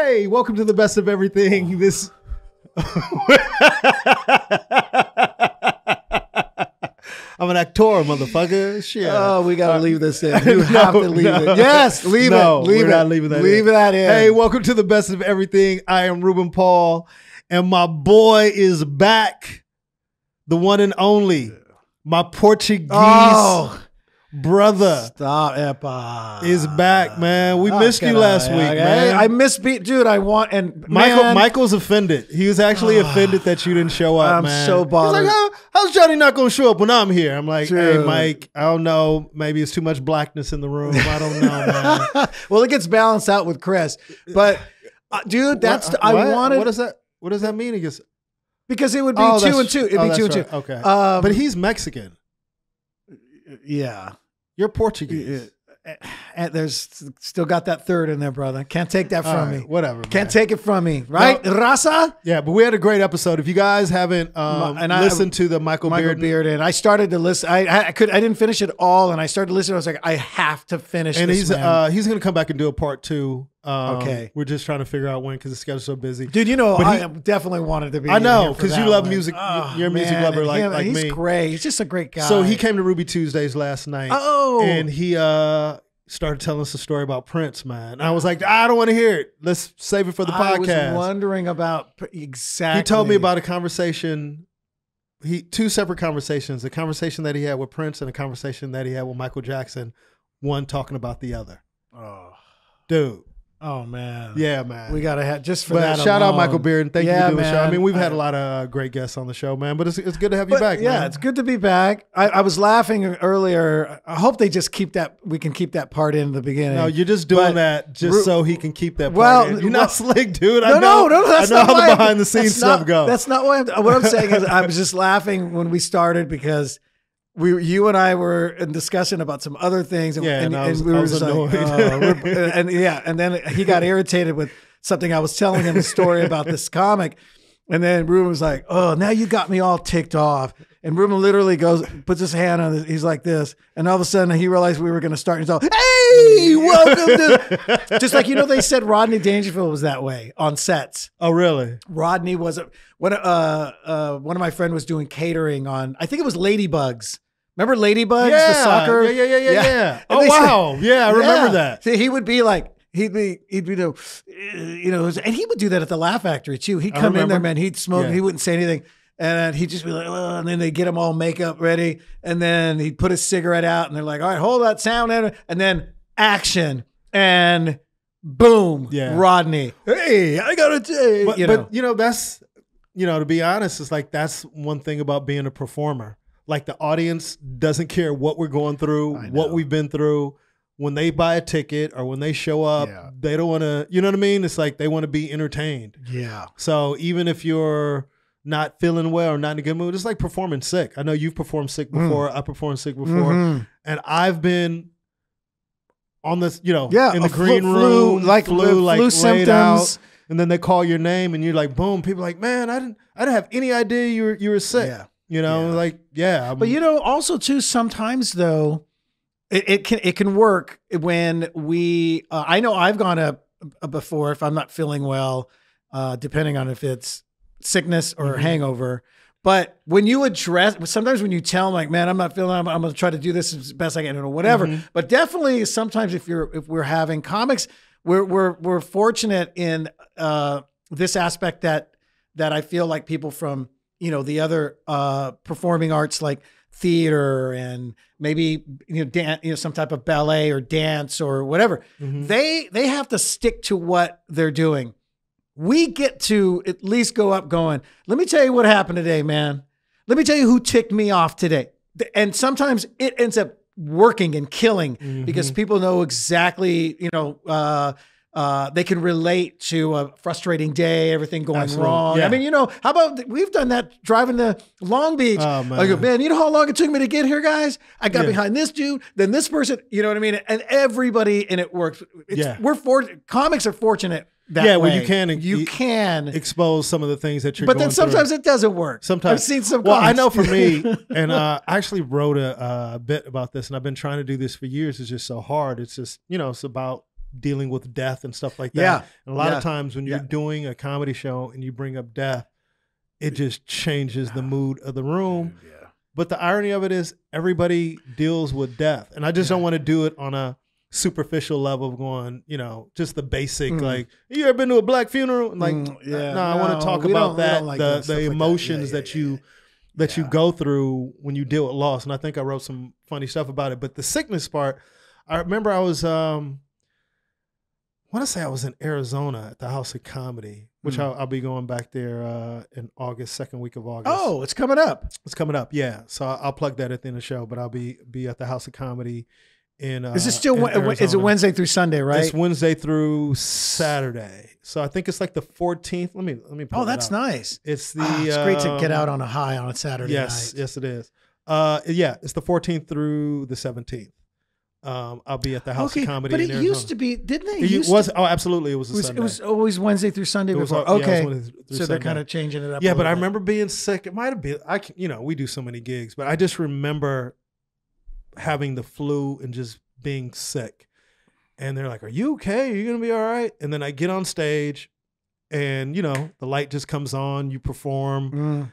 Hey, welcome to the best of everything. This I'm an actor, motherfucker. Shit. Oh, we gotta leave this in. You have to leave it. Yes, leave it. Leave we're it. not leaving that leave in. that in. Hey, welcome to the best of everything. I am Ruben Paul, and my boy is back. The one and only, my Portuguese brother. Stop, Epa. Is back, man. We missed you last week, man. I missed dude. I want and Michael's offended. He was actually offended that you didn't show up. I'm man. so bothered. He's like, how's Johnny not going to show up when I'm here? I'm like, Dude. Hey, Mike, I don't know. Maybe it's too much blackness in the room. I don't know, man. Well, it gets balanced out with Chris, but dude, that's I wanted. What does that? What does that mean? I guess because it would be 2 and 2. It'd be 2 and 2. Okay, but he's Mexican. Yeah. You're Portuguese. And there's still got that third in there, brother. Can't take that from me. Whatever. Can't take it from me, right? No, Raza? Yeah, but we had a great episode. If you guys haven't listened to the Michael Bearden, I started to listen. I didn't finish it all, and I started listening. I was like, I have to finish and this. And he's going to come back and do a part 2. Okay. We're just trying to figure out when because the schedule's so busy. Dude, you know, I definitely wanted to be. I know, because you love music. You're a music lover like me. He's great. He's just a great guy. So he came to Ruby Tuesdays last night. Oh. And he started telling us a story about Prince, man. And I was like, I don't want to hear it. Let's save it for the podcast. I was wondering about exactly. He told me about a conversation. Two separate conversations. The conversation that he had with Prince and a conversation that he had with Michael Jackson. One talking about the other. Oh. Dude. Oh man, yeah, man. We gotta have just for but that. Shout alone. out Michael Bearden. Thank you for doing the show. I mean, we've had a lot of great guests on the show, man. But it's good to have you back. Yeah, man. it's good to be back. I was laughing earlier. I hope they just keep that. We can keep that part in the beginning. No, you're just doing that just so he can keep that part. Well, in. You're not slick, dude. No, that's I know how the behind the scenes stuff goes. That's not why. What I'm saying is, I was just laughing when we started because. You and I were in discussion about some other things, and, and we were just like, and then he got irritated with something I was telling him the story about this comic, and then Ruben was like, "Oh, now you got me all ticked off." And Ruben literally puts his hand on he's like this, and all of a sudden he realized we were going to start, and he's all, "Hey, welcome to," just like they said Rodney Dangerfield was that way on sets. Oh, really? Rodney was one of my friend was doing catering on, I think it was Ladybugs. Remember Ladybugs, the soccer? Yeah. Oh, wow. Yeah, I remember that. See, he would be like, he'd be, and he would do that at the Laugh Factory too. He'd come in there, man. He'd smoke. Yeah. He wouldn't say anything. And he'd just be like, oh, and then they get him all makeup ready. And then he'd put his cigarette out and they're like, all right, hold that sound. And then action and boom, Rodney. Hey, I got to say, but that's, to be honest, it's like, that's one thing about being a performer. Like the audience doesn't care what we're going through, what we've been through. When they buy a ticket or when they show up, they don't want to, you know what I mean? It's like they want to be entertained. Yeah. So even if you're not feeling well or not in a good mood, it's like performing sick. I know you've performed sick before. I performed sick before. And I've been on this, in the green room, flu symptoms. Out, and then they call your name and you're like, boom. People are like, man, I didn't have any idea you were sick. Yeah. But also too, sometimes though, it can work when we. I know I've gone up before if I'm not feeling well, depending on if it's sickness or hangover. But when you address, sometimes when you tell them like, man, I'm not feeling, I'm going to try to do this as best I can, or whatever. But definitely, sometimes if we're having comics, we're fortunate in this aspect that I feel like people from. The other performing arts like theater and maybe some type of ballet or dance or whatever. They have to stick to what they're doing. We get to at least go up going, let me tell you what happened today, man. Let me tell you who ticked me off today. And sometimes it ends up working and killing because people know exactly, they can relate to a frustrating day, everything going wrong. Yeah. I mean, how about we've done that driving to Long Beach. Oh, man. I go, man, you know how long it took me to get here, guys? I got behind this dude, then this person, you know what I mean? And everybody, and it works. Comics are fortunate that way. Well, you can expose some of the things that you're going through. But then sometimes it doesn't work. Sometimes. I've seen some Well, I know for me, and I actually wrote a bit about this, and I've been trying to do this for years. It's just so hard. It's just, it's about dealing with death and stuff like that. Yeah. And a lot of times when you're doing a comedy show and you bring up death, it just changes the mood of the room. Yeah. But the irony of it is everybody deals with death. And I just don't want to do it on a superficial level of going, you know, just the basic, like, you ever been to a black funeral? Like, I want to talk about that, like the emotions that you go through when you deal with loss. And I think I wrote some funny stuff about it. But the sickness part, I remember I was, I want to say I was in Arizona at the House of Comedy, which I'll be going back there in August, second week of August. Oh, it's coming up. It's coming up, yeah. So I'll plug that at the end of the show, but I'll be at the House of Comedy in Is it still, is it Wednesday through Sunday, right? It's Wednesday through Saturday. So I think it's like the 14th. Let me pull that's nice. It's the it's great to get out on a high on a Saturday night. Yes, it is. It's the 14th through the 17th. I'll be at the House of Comedy. But in Arizona. Used to be, didn't they? Absolutely. It was a Sunday. It was always Wednesday through Sunday before. So they're kind of changing it up. Yeah, but I remember being sick. It might have been, we do so many gigs, but I just remember having the flu and just being sick. And they're like, "Are you okay? Are you gonna be all right?" And then I get on stage, and the light just comes on. You perform.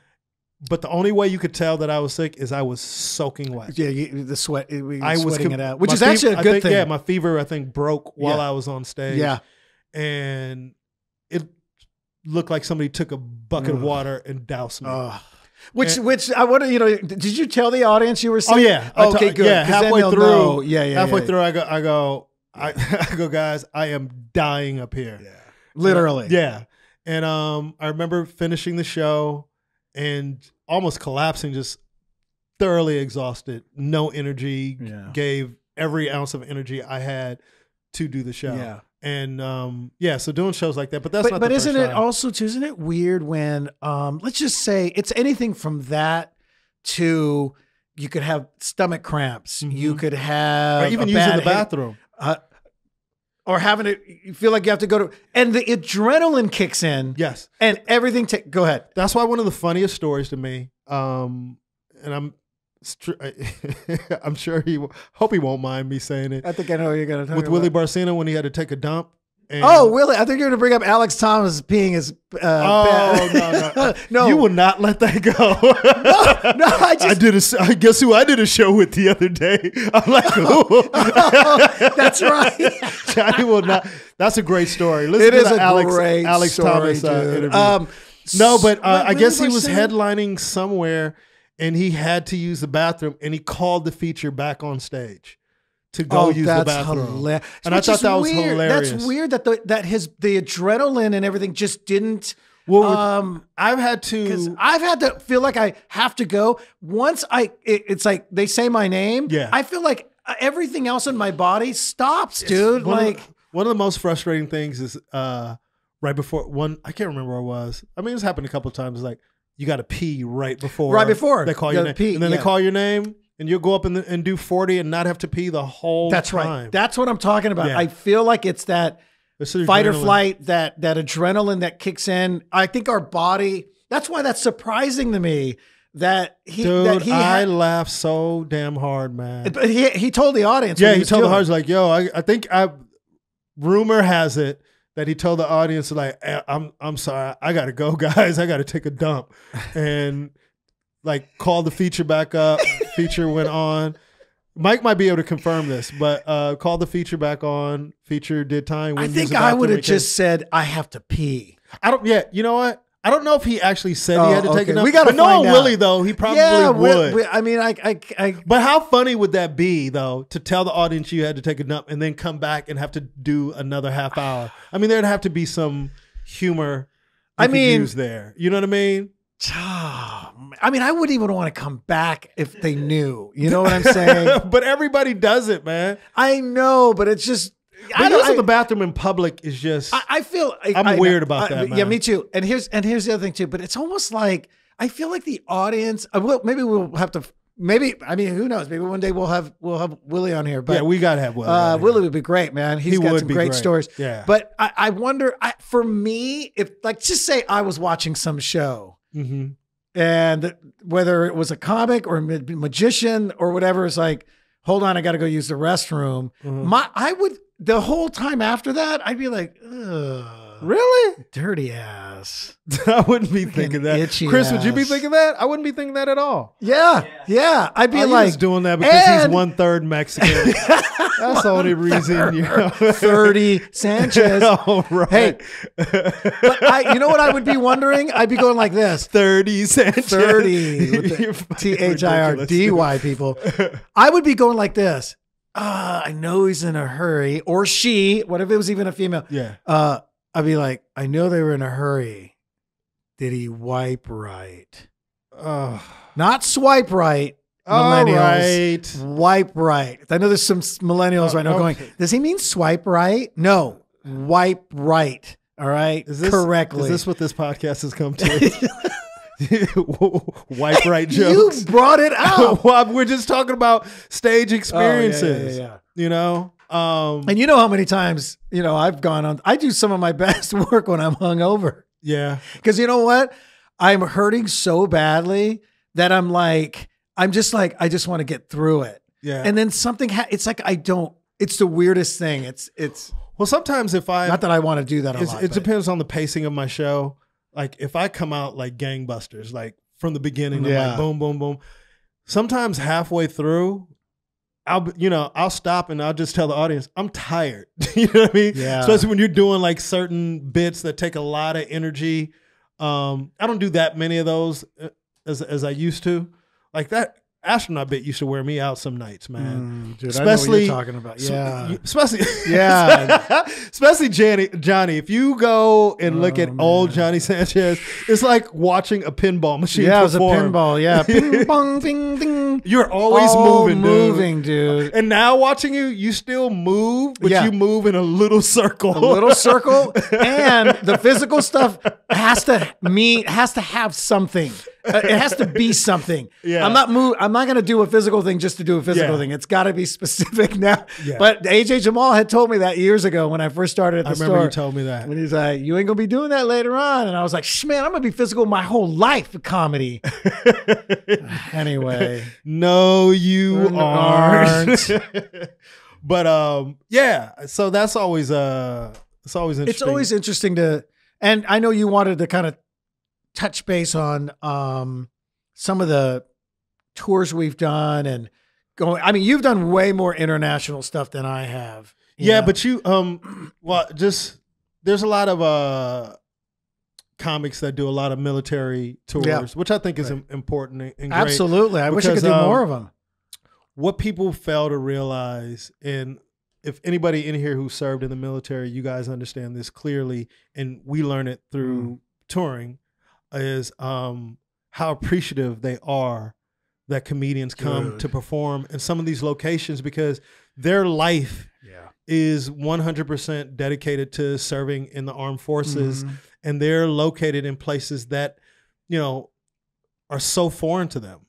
But the only way you could tell that I was sick is I was soaking wet. Yeah, the sweat. I was sweating it out, which is actually a good thing. Yeah, my fever, I think, broke while I was on stage. Yeah. And it looked like somebody took a bucket of water and doused me. Which I wonder, did you tell the audience you were sick? Oh, yeah. Okay, good. Yeah, halfway through. Halfway through, I go, guys, I am dying up here. Yeah. Literally. Yeah. And I remember finishing the show and almost collapsing, just thoroughly exhausted, no energy, gave every ounce of energy I had to do the show. Yeah. And so doing shows like that, but that's not the isn't first it time. Also too, isn't it weird when let's just say it's anything from that to you could have stomach cramps, you could have or even using the bathroom. Or having it, you feel like you have to go to, and the adrenaline kicks in. Yes. And everything, go ahead. That's why one of the funniest stories to me, and I'm sure hope he won't mind me saying it. I think I know what you're going to talk with about. Willie Barcena when he had to take a dump. And Willie, I think you're going to bring up Alex Thomas peeing his. No. You will not let that go. I guess who I did a show with the other day. I'm like, that's right. Johnny will not. That's a great story. Listen to the Alex Thomas interview. No, but I guess he was headlining somewhere and he had to use the bathroom and he called the feature back on stage to go use the bathroom. And I thought that was hilarious. That's weird that the adrenaline and everything just didn't. Well, I've had to feel like I have to go. Once it's like they say my name. Yeah. I feel like everything else in my body stops, dude. One of the most frustrating things is right before I can't remember where it was. I mean, it's happened a couple of times. It's like you got to pee right before they call your name, and then they call your name. And you'll go up and do 40 and not have to pee the whole time. That's right. That's what I'm talking about. Yeah. I feel like it's that fight or flight, that adrenaline that kicks in. I think our body, that's why that's surprising to me that I laughed so damn hard, man. But he told the audience. Yeah, he told the audience, like, yo, I think rumor has it that he told the audience, like, I'm sorry, I got to go, guys. I got to take a dump. And like called the feature back up. Feature went on. Mike might be able to confirm this, but called the feature back on. Feature did time. I think I would have just said, I have to pee. You know what? I don't know if he actually said he had to take it. We got to find out. Willie, though, he probably would. I mean, But how funny would that be, though, to tell the audience you had to take a dump and then come back and have to do another half hour? I mean, there'd have to be some humor use there. You know what I mean? I mean, I wouldn't even want to come back if they knew. You know what I'm saying? But everybody does it, man. I know, but it's just. Using the bathroom in public is just. I feel. I'm weird about that, man. Yeah, me too. And here's the other thing too. But it's almost like I feel like the audience. Maybe we'll have to. Maybe, I mean, who knows? Maybe one day we'll have Willie on here. But yeah, we gotta have Willie. Willie would be great, man. He's got some great stories. Yeah. But I wonder, for me, if like just say I was watching some show, and whether it was a comic or a magician or whatever, it's like, hold on, I got to go use the restroom. the whole time after that, I'd be like, ugh. Really? Dirty ass. I wouldn't be thinking that. Chris, would you be thinking that? I wouldn't be thinking that at all. Yeah. I'd be like, he's doing that because he's 1/3 Mexican. That's the only reason. 30 Sanchez. Oh, right. Hey, but you know what I would be wondering? I'd be going like this: 30 Sanchez. 30 with the THIRDY people. I would be going like this. I know he's in a hurry, or she. What if it was even a female? Yeah. I'd be like, I know they were in a hurry. Did he wipe right? Not swipe right. Millennials. Right. Wipe right. I know there's some millennials right now going, does he mean swipe right? No. Wipe right. All right. Correctly. Is this what this podcast has come to? Wipe right jokes. You brought it out. Well, we're just talking about stage experiences. Yeah. You know? And you know how many times, I've gone on, I do some of my best work when I'm hungover. Yeah. Because you know what? I'm hurting so badly that I just want to get through it. Yeah. And then something, it's like, it's the weirdest thing. Well, sometimes not that I want to do that a lot. It depends on the pacing of my show. Like if I come out like gangbusters, like from the beginning, I'm like boom, boom, boom. Sometimes halfway through, I'll stop and I'll just tell the audience, I'm tired. You know what I mean? Yeah. Especially when you're doing like certain bits that take a lot of energy. I don't do that many of those as I used to. Like that astronaut bit used to wear me out some nights, man. Dude, especially, I know what you're talking about. Yeah. Especially Johnny. If you go and look at old Johnny Sanchez, it's like watching a pinball machine perform. It was a pinball. Yeah. Ping, bong, ding, ding. You're always moving, dude. And now watching you still move, but you move in a little circle. And the physical stuff has to have something. It has to be something. Yeah. I'm not going to do a physical thing just to do a physical thing. It's got to be specific now. Yeah. But AJ Jamal had told me that years ago when I first started at the store. I remember you told me that. And he's like, you ain't going to be doing that later on. And I was like, man, I'm going to be physical my whole life for comedy. Anyway. No, you aren't. But so that's always interesting. It's always interesting and I know you wanted to kind of touch base on some of the tours we've done and going. I mean, you've done way more international stuff than I have. Yeah, but you there's a lot of comics that do a lot of military tours, which I think is important and great. Absolutely. I wish I could do more of them. What people fail to realize, and if anybody in here who served in the military, you guys understand this clearly, and we learn it through touring, is how appreciative they are that comedians come to perform in some of these locations, because their life is 100% dedicated to serving in the armed forces, and they're located in places that, are so foreign to them,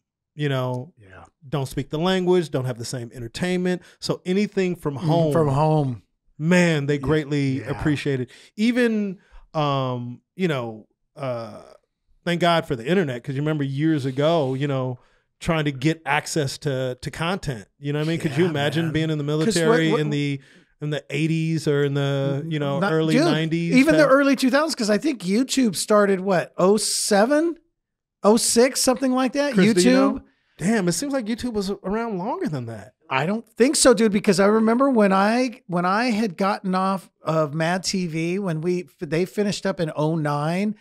don't speak the language, don't have the same entertainment. So anything from home, man, they greatly appreciate it. Even, thank God for the internet, because you remember years ago, trying to get access to content. You know what I mean? Could you imagine being in the military in the 80s or in the early 90s? Even the early 2000s, because I think YouTube started 07, 06, something like that. Chris, YouTube. Damn, it seems like YouTube was around longer than that. I don't think so, dude, because I remember when I had gotten off of Mad TV, when they finished up in 09,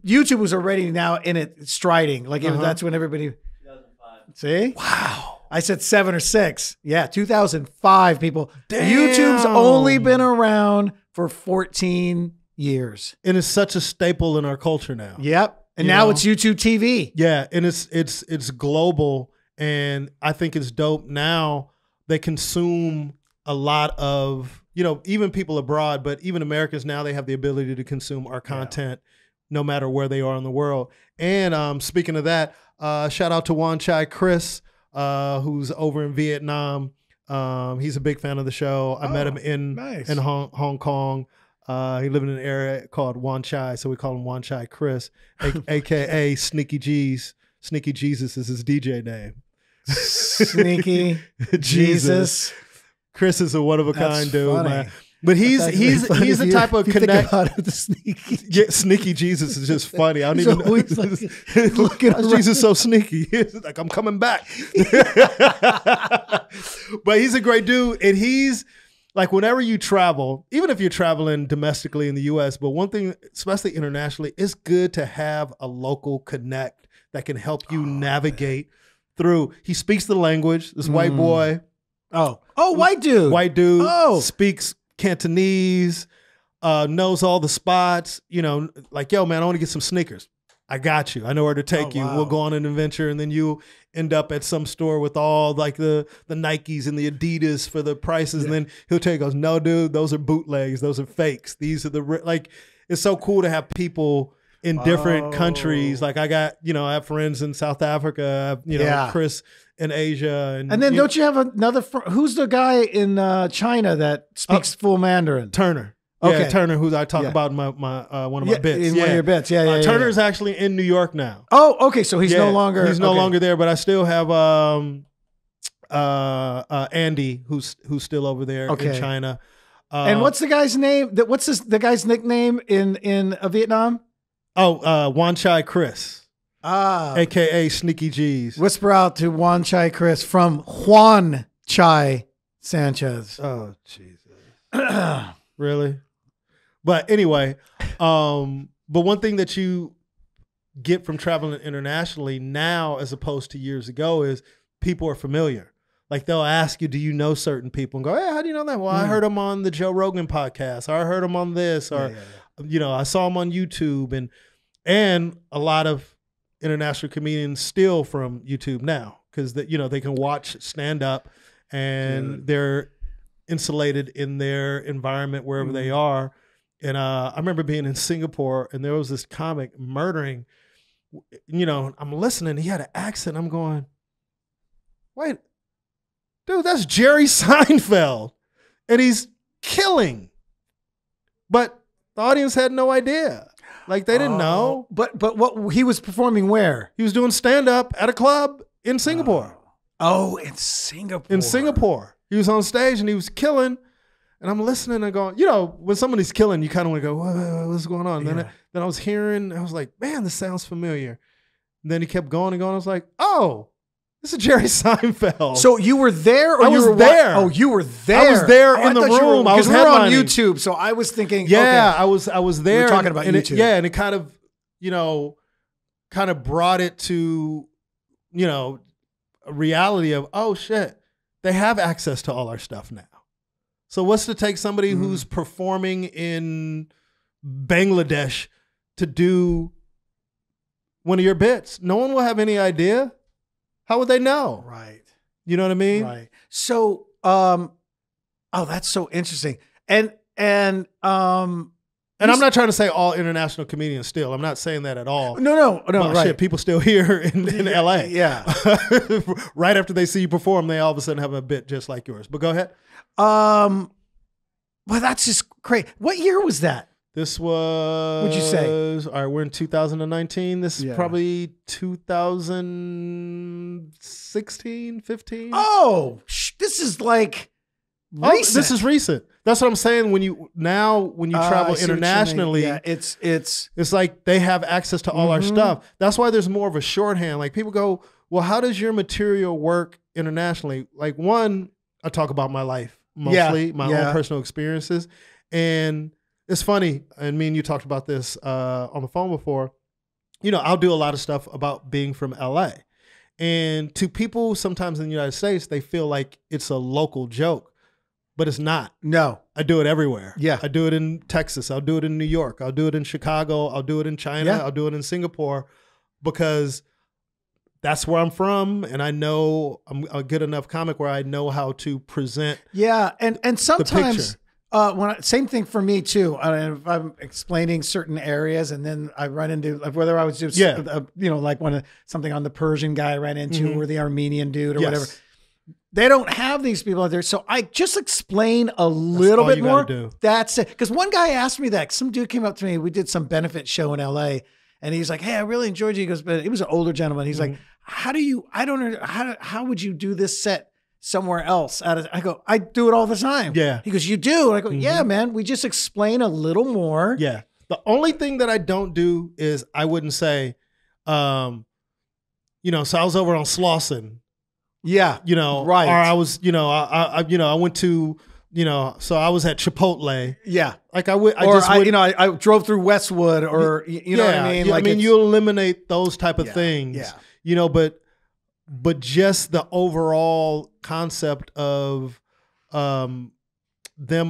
YouTube was already now in it striding. Like that's when everybody 2005. See? Wow. I said 7 or 6. Yeah, 2005, people. Damn. YouTube's only been around for 14 years. And it's such a staple in our culture now. Yep. And now it's YouTube TV. Yeah, and it's global, and I think it's dope. Now they consume a lot of, even people abroad, but even Americans now, they have the ability to consume our content no matter where they are in the world. And speaking of that, shout out to Wan Chai Chris, who's over in Vietnam. He's a big fan of the show. I met him in Hong Kong. He lived in an area called Wan Chai, so we call him Wan Chai Chris, aka Sneaky G's. Sneaky Jesus is his DJ name. Sneaky Jesus. Chris is a one of a kind dude, man. But he's the type of connect. Sneaky Jesus is just funny. I don't even know. Like, Jesus so sneaky. Like, I'm coming back. But he's a great dude, and he's like, whenever you travel, even if you're traveling domestically in the U.S., but one thing, especially internationally, it's good to have a local connect that can help you navigate through. He speaks the language. This white boy. White dude. White dude speaks Cantonese, knows all the spots, like, yo, man, I want to get some sneakers. I got you. I know where to take you. Wow. We'll go on an adventure, and then you end up at some store with all like the Nikes and the Adidas for the prices. And then he'll tell you, goes, no, dude, those are bootlegs. Those are fakes. These are like, it's so cool to have people in different countries. Like I got, I have friends in South Africa, Chris in Asia. And then don't you have another, who's the guy in China that speaks full Mandarin? Turner. Okay. Yeah, Turner, who I talk about in my one of my bits. In one of your bits, Turner's actually in New York now. Oh, okay, so he's no longer... He's no longer there, but I still have Andy, who's still over there in China. And what's the guy's name? What's the guy's nickname in Vietnam? Wan Chai Chris. A.K.A. Sneaky G's. Whisper out to Wan Chai Chris from Juan Chai Sanchez. Oh, Jesus. Really? But anyway, but one thing that you get from traveling internationally now as opposed to years ago is people are familiar. Like they'll ask you, do you know certain people? And go, hey, how do you know that? Well, I heard them on the Joe Rogan podcast, or I heard them on this, or, I saw them on YouTube. And a lot of international comedians steal from YouTube now because, they can watch stand up and they're insulated in their environment wherever they are. And I remember being in Singapore and there was this comic murdering, I'm listening. He had an accent. I'm going, wait, dude, that's Jerry Seinfeld. And he's killing. But the audience had no idea. Like they didn't know. But what he was performing where? He was doing stand up at a club in Singapore. In Singapore. In Singapore. He was on stage and he was killing. And I'm listening and going, when somebody's killing, you kind of want to go, what's going on? Yeah. Then I was hearing, I was like, man, this sounds familiar. And then he kept going and going. I was like, oh, this is Jerry Seinfeld. So you were there? Or I was there. Oh, you were there. I was there in the room. Because we were on YouTube. So I was thinking, I was there. We were talking about YouTube. And it kind of, brought it to, a reality of, oh shit, they have access to all our stuff now. So what's to take somebody who's performing in Bangladesh to do one of your bits? No one will have any idea. How would they know? Right. You know what I mean? Right. So, that's so interesting. And I'm not trying to say all international comedians steal. I'm not saying that at all. No. Right. Shit, people still here in LA. Yeah. Right after they see you perform, they all of a sudden have a bit just like yours. But go ahead. Well, that's just great. What year was that? This was, what'd you say? All right, we're in 2019. This is probably 2016, 15. Oh, this is like recent. This is recent. That's what I'm saying. When you travel internationally, it's like they have access to all our stuff. That's why there's more of a shorthand. Like people go, well, how does your material work internationally? Like one, I talk about my life mostly, my own personal experiences. And it's funny, and me and you talked about this on the phone before. I'll do a lot of stuff about being from LA. And to people sometimes in the United States, they feel like it's a local joke, but it's not. No. I do it everywhere. Yeah. I do it in Texas. I'll do it in New York. I'll do it in Chicago. I'll do it in China. Yeah. I'll do it in Singapore because that's where I'm from, and I know I'm a good enough comic where I know how to present. Yeah, and sometimes same thing for me too. If I'm explaining certain areas, and then I run into whether I was just like something on the Persian guy I ran into, or the Armenian dude or whatever. They don't have these people out there, so I just explain a little bit more. That's it. Because one guy asked me that. Some dude came up to me. We did some benefit show in LA. And he's like, hey, I really enjoyed you. He goes, but he was an older gentleman. He's like, how would you do this set somewhere else. I go, I do it all the time. Yeah. He goes, you do? And I go, yeah, man. We just explain a little more. Yeah. The only thing that I don't do is I wouldn't say, so I was over on Slauson. Yeah. Right. Or I was, I went to, so I was at Chipotle. Yeah. Like I drove through Westwood or, you know what I mean? Like you eliminate those type of things, but just the overall concept of them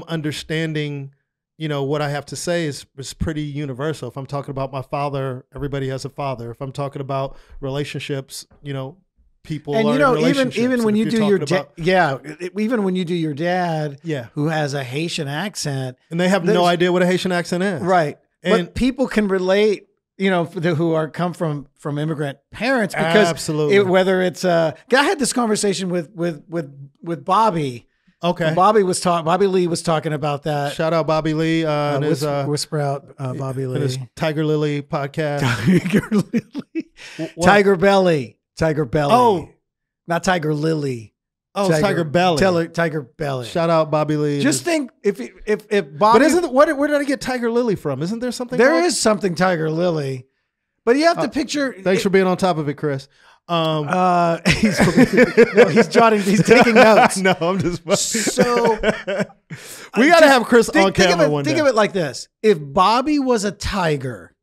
understanding, what I have to say is pretty universal. If I'm talking about my father, everybody has a father. If I'm talking about relationships, people and are in even when you do your even when you do your dad, yeah, who has a Haitian accent, and they have no idea what a Haitian accent is, right? And but people can relate, who come from immigrant parents, because absolutely, whether it's I had this conversation with Bobby. Okay, Bobby Lee was talking about that. Shout out Bobby Lee and his Whisper Out Bobby Lee and his Tiger Lily podcast. Tiger Lily, Tiger Belly. Tiger Belly. Oh, not Tiger Lily. Oh, Tiger Belly. Tiger Belly. Shout out Bobby Lee. Just think if Bobby. But where did I get Tiger Lily from? Isn't there something? There is something Tiger Lily, but you have to picture. Thanks for being on top of it, Chris. He's jotting. He's taking notes. No, I'm just. So we got to have Chris on camera one day. Think of it like this: if Bobby was a tiger,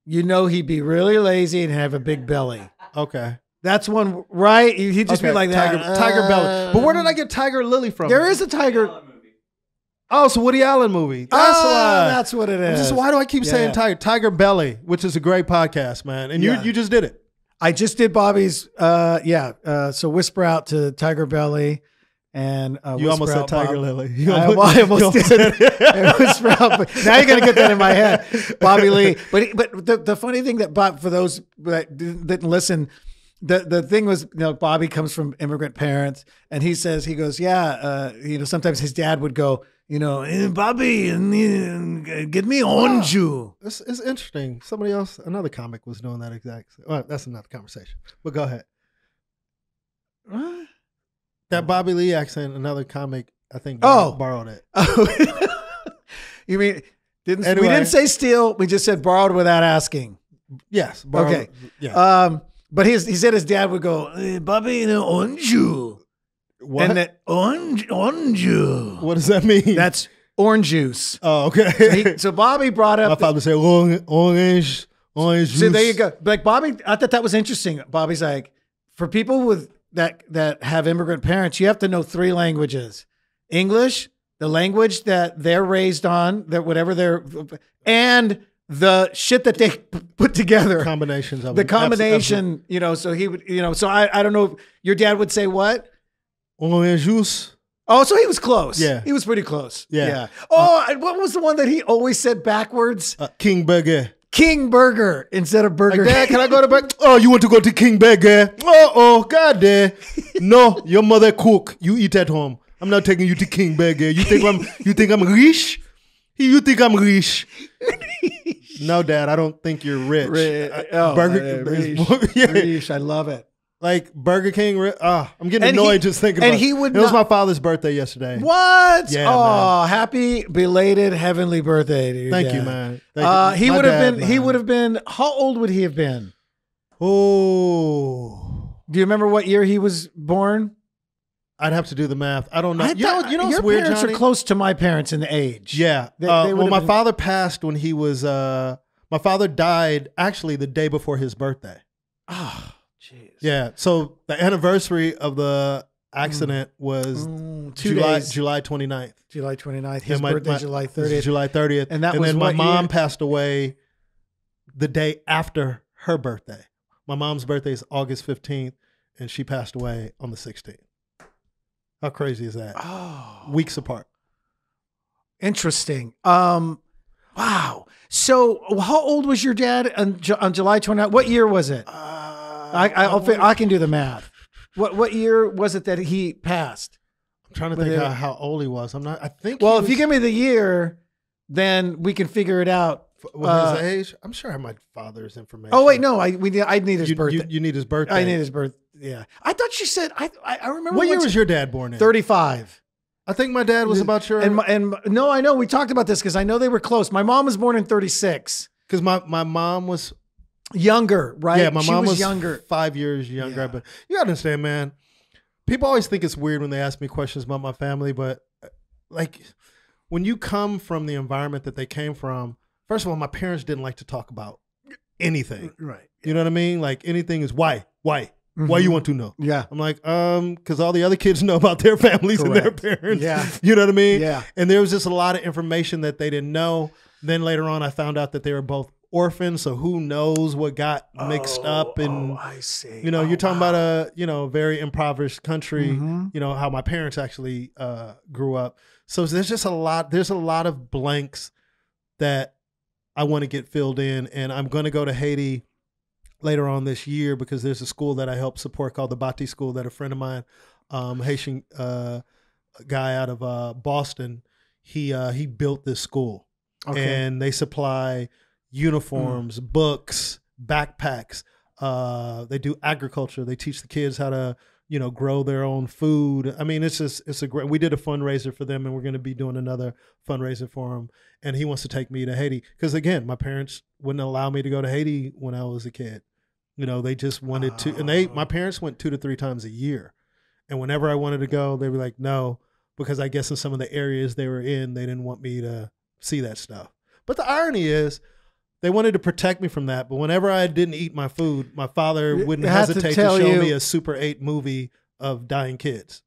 he'd be really lazy and have a big belly. Okay. That's one, right? He'd just be like that. Tiger Belly. But where did I get Tiger Lily from? There is a Tiger. Oh, it's a Woody Allen movie. That's what it is. Why do I keep saying Tiger? Tiger Belly, which is a great podcast, man. And you just did it. I just did Bobby's, so Whisper Out to Tiger Belly. And you almost said Tiger Lily. I almost did. Whisper Out, but now you're gonna get that in my head, Bobby Lee. But the funny thing that for those that didn't listen, the thing was, Bobby comes from immigrant parents, and he goes, sometimes his dad would go, hey, Bobby, get me onju. It's interesting. Another comic was doing that exact. Well, that's another conversation. But go ahead. What? That Bobby Lee accent, another comic, I think, borrowed it. You mean, we didn't say steal, we just said borrowed without asking. Yes. Borrowed, okay. Yeah. But he said his dad would go, hey, Bobby, onju. What? And that onju. What does that mean? That's orange juice. Oh, okay. So Bobby brought up. My father said orange juice. So there you go. Like Bobby, I thought that was interesting. Bobby's like, for people with that have immigrant parents, you have to know 3 languages: English, the language that they're raised on, that whatever and the shit that they put together. Combinations of the combination. Absolutely. So he would, so I don't know. Your dad would say what? Orange juice. Oh, so he was close. Yeah, he was pretty close. Yeah. Oh, what was the one that he always said backwards? King Burger. King Burger instead of Burger. Like, Dad, can I go to Burger? Oh, you want to go to King Burger? Oh, God, Dad. No, your mother cook. You eat at home. I'm not taking you to King Burger. You think I'm rich? You think I'm rich? No, Dad, I don't think you're rich. Burger rich. I love it. Like Burger King. I'm getting annoyed just thinking about it. It was my father's birthday yesterday. What? Yeah, man. Happy belated heavenly birthday to your Thank dad. you, man. He would have been, how old would he have been? Oh. Do you remember what year he was born? I'd have to do the math. I don't know. You know your what's weird, parents Johnny? Are close to my parents in age. Yeah. My father passed when he was, my father died actually the day before his birthday. Oh. Jeez. Yeah. So the anniversary of the accident was 2 days. July 29th. July 29th. His birthday, July 30th. July 30th. And then my mom passed away the day after her birthday. My mom's birthday is August 15th, and she passed away on the 16th. How crazy is that? Oh. Weeks apart. Interesting. Wow. So how old was your dad on July 29th? What year was it? I can do the math. What year was it that he passed? I'm trying to think how old he was. I think. Well, if you give me the year, then we can figure it out With his age, I'm sure I have my father's information. Oh wait, no, I need his birthday. You need his birthday. I need his birth. Yeah, I thought you said I remember. What year was your dad born in? 35. I think my dad was about your. And no, I know we talked about this because I know they were close. My mom was born in 36. Because my mom was younger, right? Yeah, my mom was younger, 5 years younger. Yeah. But you gotta understand, man. People always think it's weird when they ask me questions about my family, but like when you come from the environment that they came from, first of all, my parents didn't like to talk about anything. Right. You know what I mean? Like anything is why? Mm-hmm. Why you want to know? Yeah. I'm like, because all the other kids know about their families and their parents. Yeah. You know what I mean? Yeah. And there was just a lot of information that they didn't know. Then later on, I found out that they were both orphans. So who knows what got mixed up? And I see. You know, you're talking about a very impoverished country. Mm-hmm. You know how my parents actually grew up. So there's just a lot. There's a lot of blanks that I want to get filled in, and I'm going to go to Haiti later on this year because there's a school that I help support called the Bati School that a friend of mine, Haitian guy out of Boston, he built this school. Okay. And they supply uniforms, books, backpacks. They do agriculture. They teach the kids how to, grow their own food. I mean, it's a great, we did a fundraiser for them and we're going to be doing another fundraiser for them. And he wants to take me to Haiti. Because again, my parents wouldn't allow me to go to Haiti when I was a kid. They just wanted to, and my parents went 2 to 3 times a year. And whenever I wanted to go, they were like, no, because I guess in some of the areas they were in, they didn't want me to see that stuff. But the irony is they wanted to protect me from that. But whenever I didn't eat my food, my father wouldn't hesitate to show me a Super 8 movie of dying kids.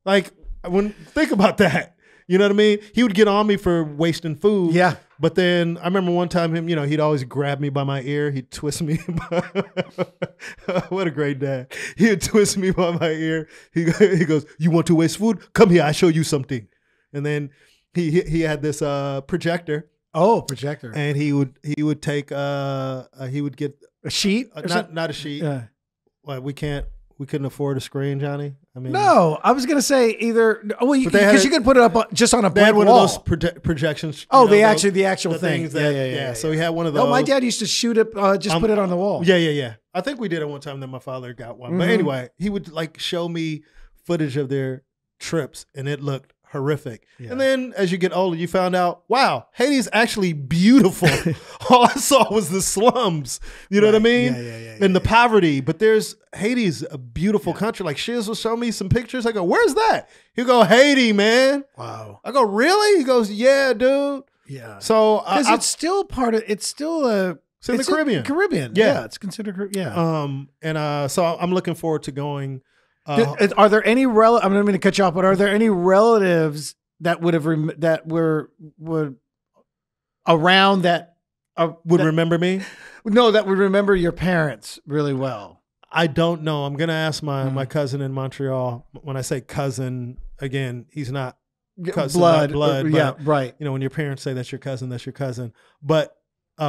Like, I wouldn't think about that. You know what I mean? He would get on me for wasting food. Yeah. But then I remember one time he'd always grab me by my ear. He'd twist me. What a great dad. He would twist me by my ear. He goes, you want to waste food? Come here. I'll show you something. And then he had this projector. Oh, projector. And he would take he would get a sheet? Not a sheet. Well, we couldn't afford a screen, Johnny. I mean, no, I was gonna say either. Oh, because you could put it up just on a blank wall. They had one of those projections. Oh, the actual thing. Yeah. So he had one of those. No, my dad used to shoot it. Just put it on the wall. Yeah. I think we did it one time. That my father got one. Mm-hmm. But anyway, he would show me footage of their trips, and it looked horrific. Yeah. And then as you get older, you found out, wow, Haiti's actually beautiful. All I saw was the slums. You know what I mean? And the poverty. But Haiti's a beautiful country. Like Shiz will show me some pictures. I go, where's that? He'll go, Haiti, man. Wow. I go, really? He goes, yeah, dude. Yeah. So because it's still it's in the Caribbean. Caribbean. Yeah. It's considered. Yeah. So I'm looking forward to going. Are there any I'm going to cut you off, but are there any relatives that would have would around that would remember me? No, that would remember your parents really well. I don't know. I'm going to ask my cousin in Montreal. When I say cousin, again, he's not cousin, blood. But, yeah, right. When your parents say that's your cousin, that's your cousin. But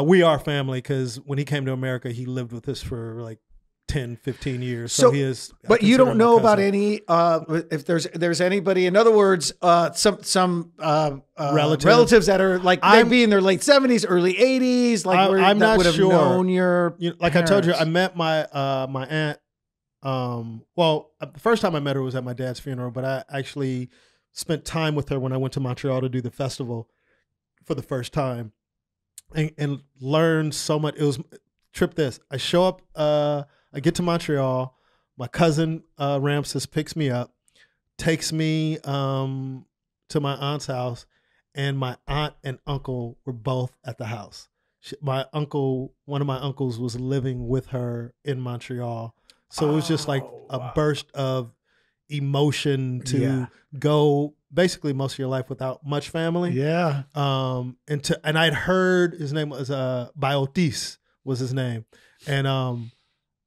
we are family because when he came to America, he lived with us for like 10, 15 years. So he is. But you don't know about any, if there's anybody, in other words, some relatives that are like, they'd be in their late 70s, early 80s. Like I'm not sure. Known like I told you, I met my aunt. Well, the first time I met her was at my dad's funeral, but I actually spent time with her when I went to Montreal to do the festival for the first time and learned so much. It was I show up, I get to Montreal. My cousin Ramses picks me up, takes me to my aunt's house, and my aunt and uncle were both at the house. One of my uncles was living with her in Montreal. So it was just like a burst of emotion to go basically most of your life without much family. Yeah. And I'd heard his name was Biotis was his name. And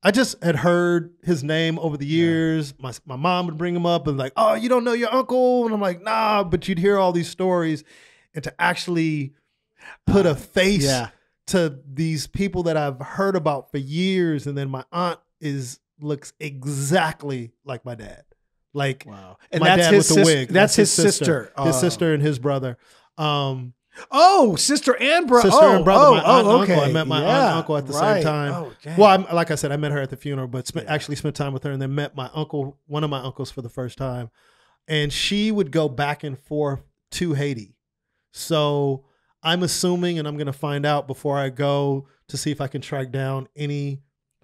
I just had heard his name over the years. My mom would bring him up and like, oh, you don't know your uncle? And I'm like, nah, but you'd hear all these stories. And to actually put a face to these people that I've heard about for years. And then my aunt looks exactly like my dad. Like and my dad with the wig. That's his sister. His sister and his brother. Oh, sister and brother. Sister and brother. My aunt and okay. uncle. I met my aunt and uncle at the same time. Oh, dang. Well, like I said, I met her at the funeral, but actually spent time with her, and then met my uncle, one of my uncles, for the first time. And she would go back and forth to Haiti. So I'm assuming, and I'm going to find out before I go to see if I can track down any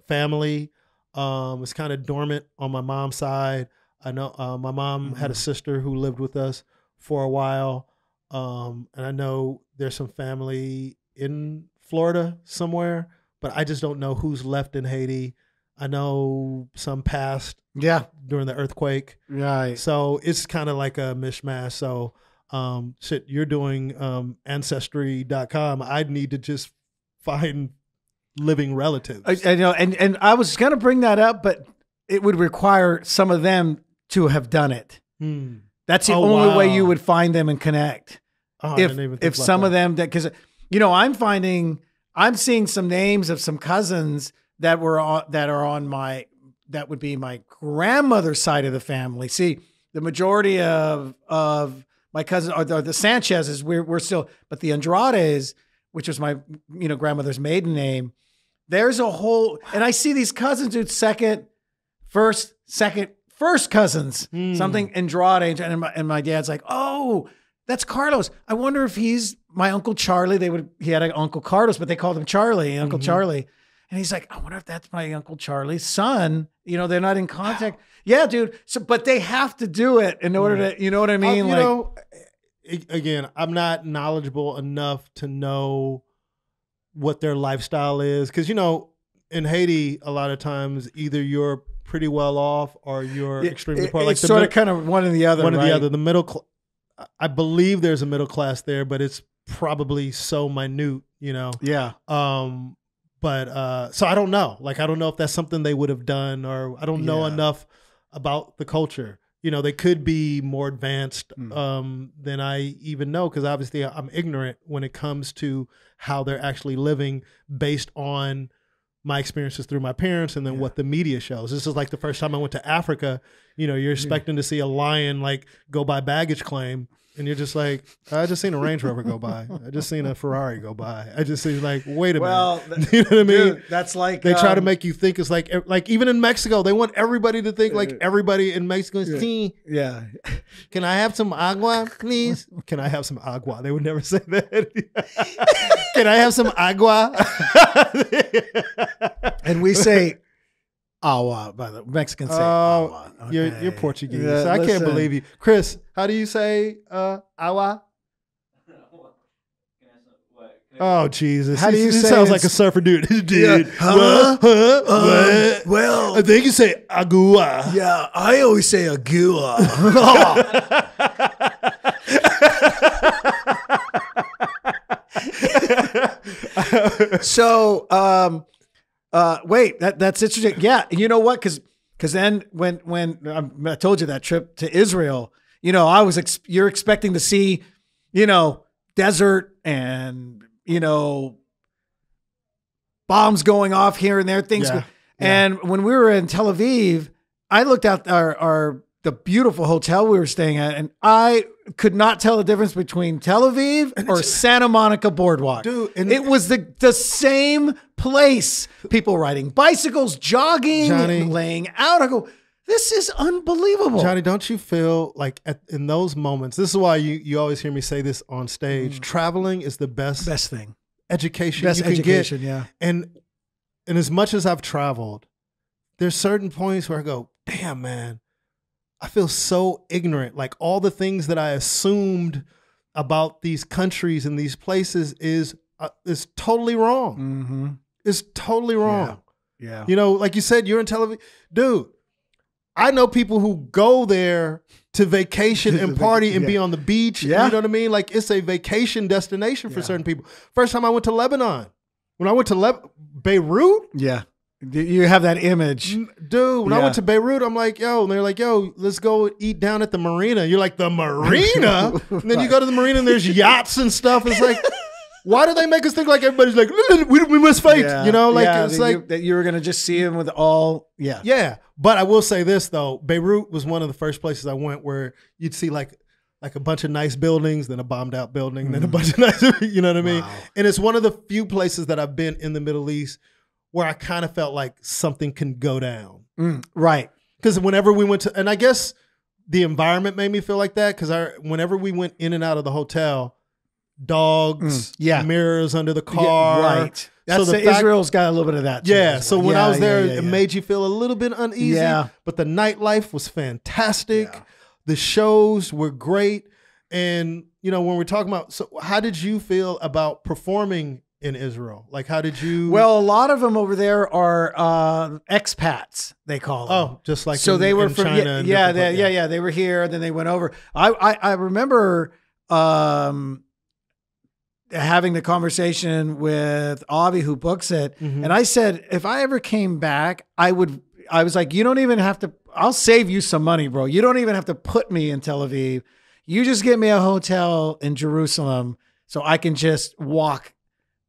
family. It's kind of dormant on my mom's side. I know my mom had a sister who lived with us for a while. And I know there's some family in Florida somewhere, but I just don't know who's left in Haiti. I know some passed during the earthquake. Right. So it's kind of like a mishmash. So shit, you're doing ancestry.com. I'd need to just find living relatives. I know, and I was going to bring that up, but it would require some of them to have done it. That's the only way you would find them and connect. If some of them, because I'm seeing some names of some cousins that would be my grandmother's side of the family. See, the majority of my cousins are the Sanchez's. We're still, but the Andrades, which was my grandmother's maiden name. There's a whole, and I see these cousins do first cousins, something Andrade, and my dad's like, oh, that's Carlos. I wonder if he's my Uncle Charlie. He had an Uncle Carlos, but they called him Charlie, Uncle Charlie. And he's like, I wonder if that's my Uncle Charlie's son. They're not in contact. Yeah, dude. So, but they have to do it in order to, you know what I mean? Again, I'm not knowledgeable enough to know what their lifestyle is. Because, in Haiti, a lot of times either you're pretty well off or you're extremely poor. It's sort of kind of one or the other. One or the other. The middle, I believe there's a middle class there, but it's probably so minute, Yeah. But so I don't know. I don't know if that's something they would have done, or I don't know enough about the culture. They could be more advanced than I even know, because obviously I'm ignorant when it comes to how they're actually living based on my experiences through my parents and then what the media shows. This is like the first time I went to Africa. You're expecting to see a lion go by baggage claim. And you're just like, I just seen a Range Rover go by. I just seen a Ferrari go by. I just seen wait a minute. You know what I mean? Dude, that's like they try to make you think it's like even in Mexico, they want everybody to think like everybody in Mexico is yeah. Can I have some agua, please? Can I have some agua? They would never say that. Can I have some agua? And we say agua, by the Mexicans say agua. Okay. You're Portuguese. So I can't believe you. Chris, how do you say agua? Oh, Jesus. How do you say it? Sounds like a surfer dude. Dude. Yeah. Huh? Well, I think you say agua. Yeah, I always say agua. So, wait, that's interesting. Yeah, you know what? Because then when I told you that trip to Israel, you're expecting to see, desert and bombs going off here and there, things. Yeah. And when we were in Tel Aviv, I looked out the beautiful hotel we were staying at, and I could not tell the difference between Tel Aviv or Santa Monica Boardwalk. Dude, it was the same place. People riding bicycles, jogging, Johnny, laying out. I go, this is unbelievable. Johnny, don't you feel like in those moments, this is why you always hear me say this on stage, traveling is the best thing. Education best you can education, get. Yeah. And as much as I've traveled, there's certain points where I go, damn, man, I feel so ignorant. Like all the things that I assumed about these countries and these places is totally wrong. Mm-hmm. It's totally wrong. Yeah. Like you said, you're in Tel Aviv. Dude, I know people who go there to vacation and party and be on the beach. Yeah. You know what I mean? Like it's a vacation destination for certain people. First time I went to Lebanon. When I went to Beirut. Yeah. You have that image. Dude, when I went to Beirut, I'm like, yo, and they're like, yo, let's go eat down at the marina. You're like, the marina? And then you go to the marina and there's yachts and stuff. It's like, why do they make us think like everybody's like, we must fight? It's like that you were going to just see them with all, Yeah. But I will say this though, Beirut was one of the first places I went where you'd see like like a bunch of nice buildings, then a bombed out building, then a bunch of nice, you know what I mean? Wow. And it's one of the few places that I've been in the Middle East where I kind of felt like something can go down. Right. Because whenever we went to, and I guess the environment made me feel like that, because whenever we went in and out of the hotel, dogs, mirrors under the car. Yeah, right. That's Israel's got a little bit of that too. Yeah. Well. So when I was there, it made you feel a little bit uneasy. Yeah. But the nightlife was fantastic. Yeah. The shows were great. And, you know, when we're talking about, so how did you feel about performing in Israel? Like, how did you? Well, a lot of them over there are expats, they call them. Oh, just like so they were from China. Yeah. They were here, then they went over. I remember having the conversation with Avi, who books it, and I said, if I ever came back, I was like, you don't even have to. I'll save you some money, bro. You don't even have to put me in Tel Aviv. You just get me a hotel in Jerusalem so I can just walk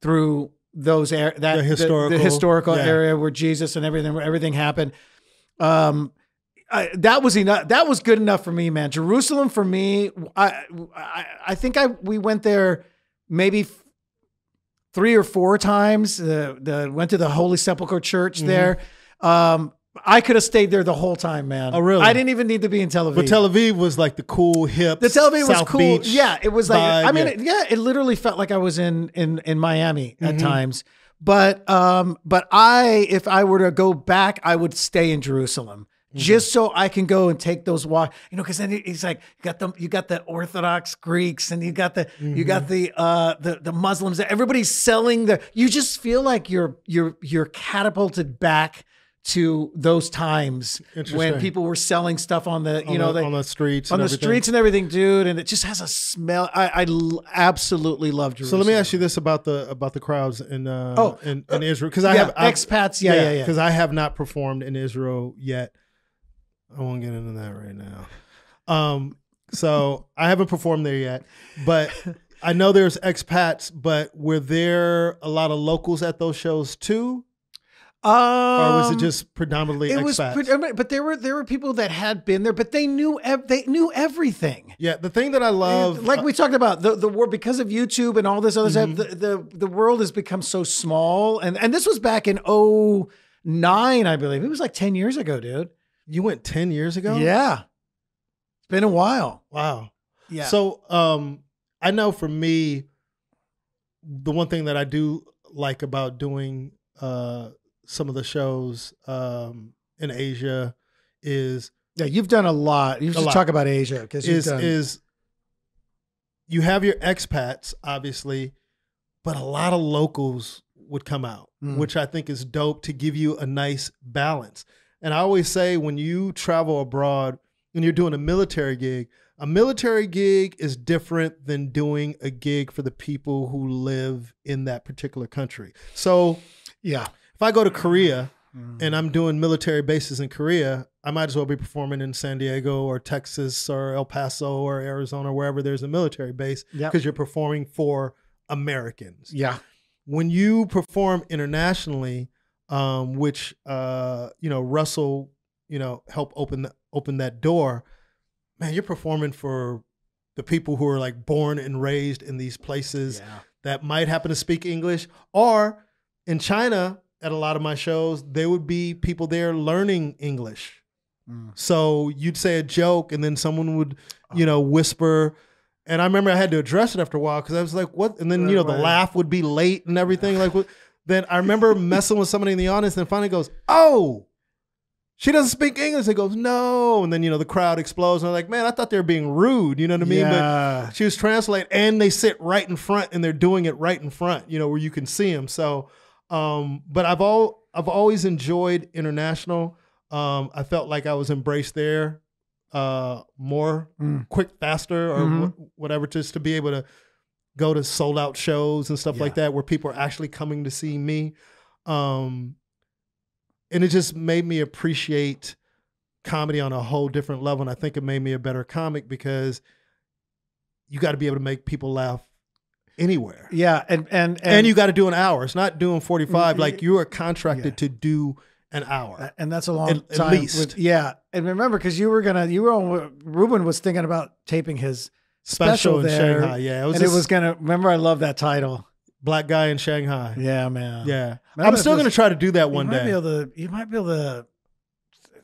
through those the historical area where Jesus and everything happened. That was enough. That was good enough for me, man. Jerusalem for me, I think we went there maybe 3 or 4 times. Went to the Holy Sepulchre Church there. I could have stayed there the whole time, man. Oh, really? I didn't even need to be in Tel Aviv. But Tel Aviv was like the cool, hip, the Tel Aviv South was cool. Beach Yeah, it was like, vibe, I mean, it literally felt like I was in Miami at times. But if I were to go back, I would stay in Jerusalem. Just so I can go and take those walks, you know, because then he's like, you got the Orthodox Greeks, and you got the Muslims. Everybody's selling you just feel like you're catapulted back to those times when people were selling stuff on the streets and everything, dude. And it just has a smell. I absolutely love Jerusalem. So let me ask you this about the crowds in Israel, because I have expats. Yeah. Because I have not performed in Israel yet. I won't get into that right now. So I haven't performed there yet, but I know there's expats. But were there a lot of locals at those shows too? Or was it just predominantly expats? But there were people that had been there, but they knew everything. Yeah, the thing that I love, like we talked about, the world, because of YouTube and all this other stuff, the world has become so small. And this was back in 2009, I believe. It was like 10 years ago, dude. You went 10 years ago? Yeah. It's been a while. Wow. Yeah. So I know for me, the one thing that I do like about doing some of the shows in Asia is... Yeah, you've done a lot. You should talk about Asia, because you have your expats, obviously, but a lot of locals would come out, which I think is dope to give you a nice balance. And I always say, when you travel abroad and you're doing a military gig is different than doing a gig for the people who live in that particular country. So yeah, if I go to Korea and I'm doing military bases in Korea, I might as well be performing in San Diego or Texas or El Paso or Arizona, wherever there's a military base, because you're performing for Americans. Yeah. When you perform internationally, which Russell, helped open that door, man, you're performing for the people who are like born and raised in these places that might happen to speak English. Or in China, at a lot of my shows, there would be people there learning English. So you'd say a joke and then someone would, whisper. And I remember I had to address it after a while, because I was like, what? And then, the laugh would be late and everything. Like, what? Then I remember messing with somebody in the audience, and finally goes, "Oh, she doesn't speak English." It goes, "No." And then, the crowd explodes. And I'm like, man, I thought they were being rude. You know what I mean? Yeah. But she was translating, and they sit right in front, and they're doing it right in front, where you can see them. So, but I've always enjoyed international. I felt like I was embraced there more quick, faster, or whatever, just to be able to go to sold out shows and stuff like that, where people are actually coming to see me. And it just made me appreciate comedy on a whole different level. And I think it made me a better comic, because you got to be able to make people laugh anywhere. Yeah. And you got to do an hour. It's not doing 45. Like, you are contracted to do an hour. And that's a long time. At least. Yeah. And remember, because Ruben was thinking about taping his special in there. Shanghai. Yeah. Remember, I love that title. Black Guy in Shanghai. Yeah, man. Yeah. I'm still going to try to do that one day. You might be able to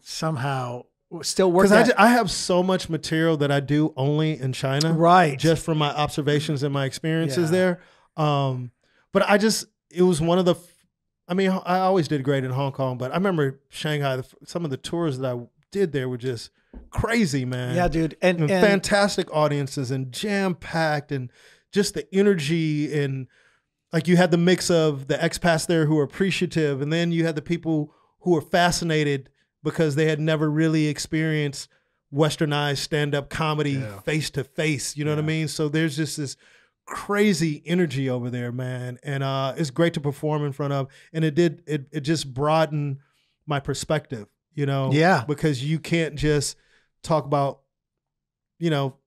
somehow still work. Because I have so much material that I do only in China. Right. Just from my observations and my experiences there. But it was one of the, I always did great in Hong Kong, but I remember Shanghai, some of the tours that I did there were just crazy, man. Yeah, dude. And fantastic audiences and jam-packed and just the energy, and like you had the mix of the expats there who were appreciative, and then you had the people who were fascinated because they had never really experienced westernized stand-up comedy face to face. You know what I mean? So there's just this crazy energy over there, man. And it's great to perform in front of. And it just broadened my perspective, you know? Yeah. Because you can't just talk about, you know,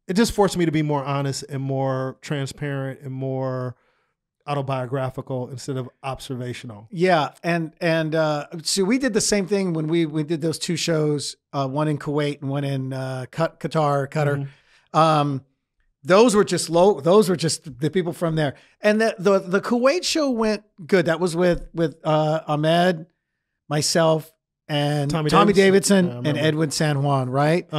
it just forced me to be more honest and more transparent and more autobiographical instead of observational. Yeah. And so we did the same thing when we did those two shows, one in Kuwait and one in Qatar. Mm-hmm. Those were just the people from there. And the Kuwait show went good. That was with Ahmed, myself, and Tommy Davidson and Edwin San Juan, right? They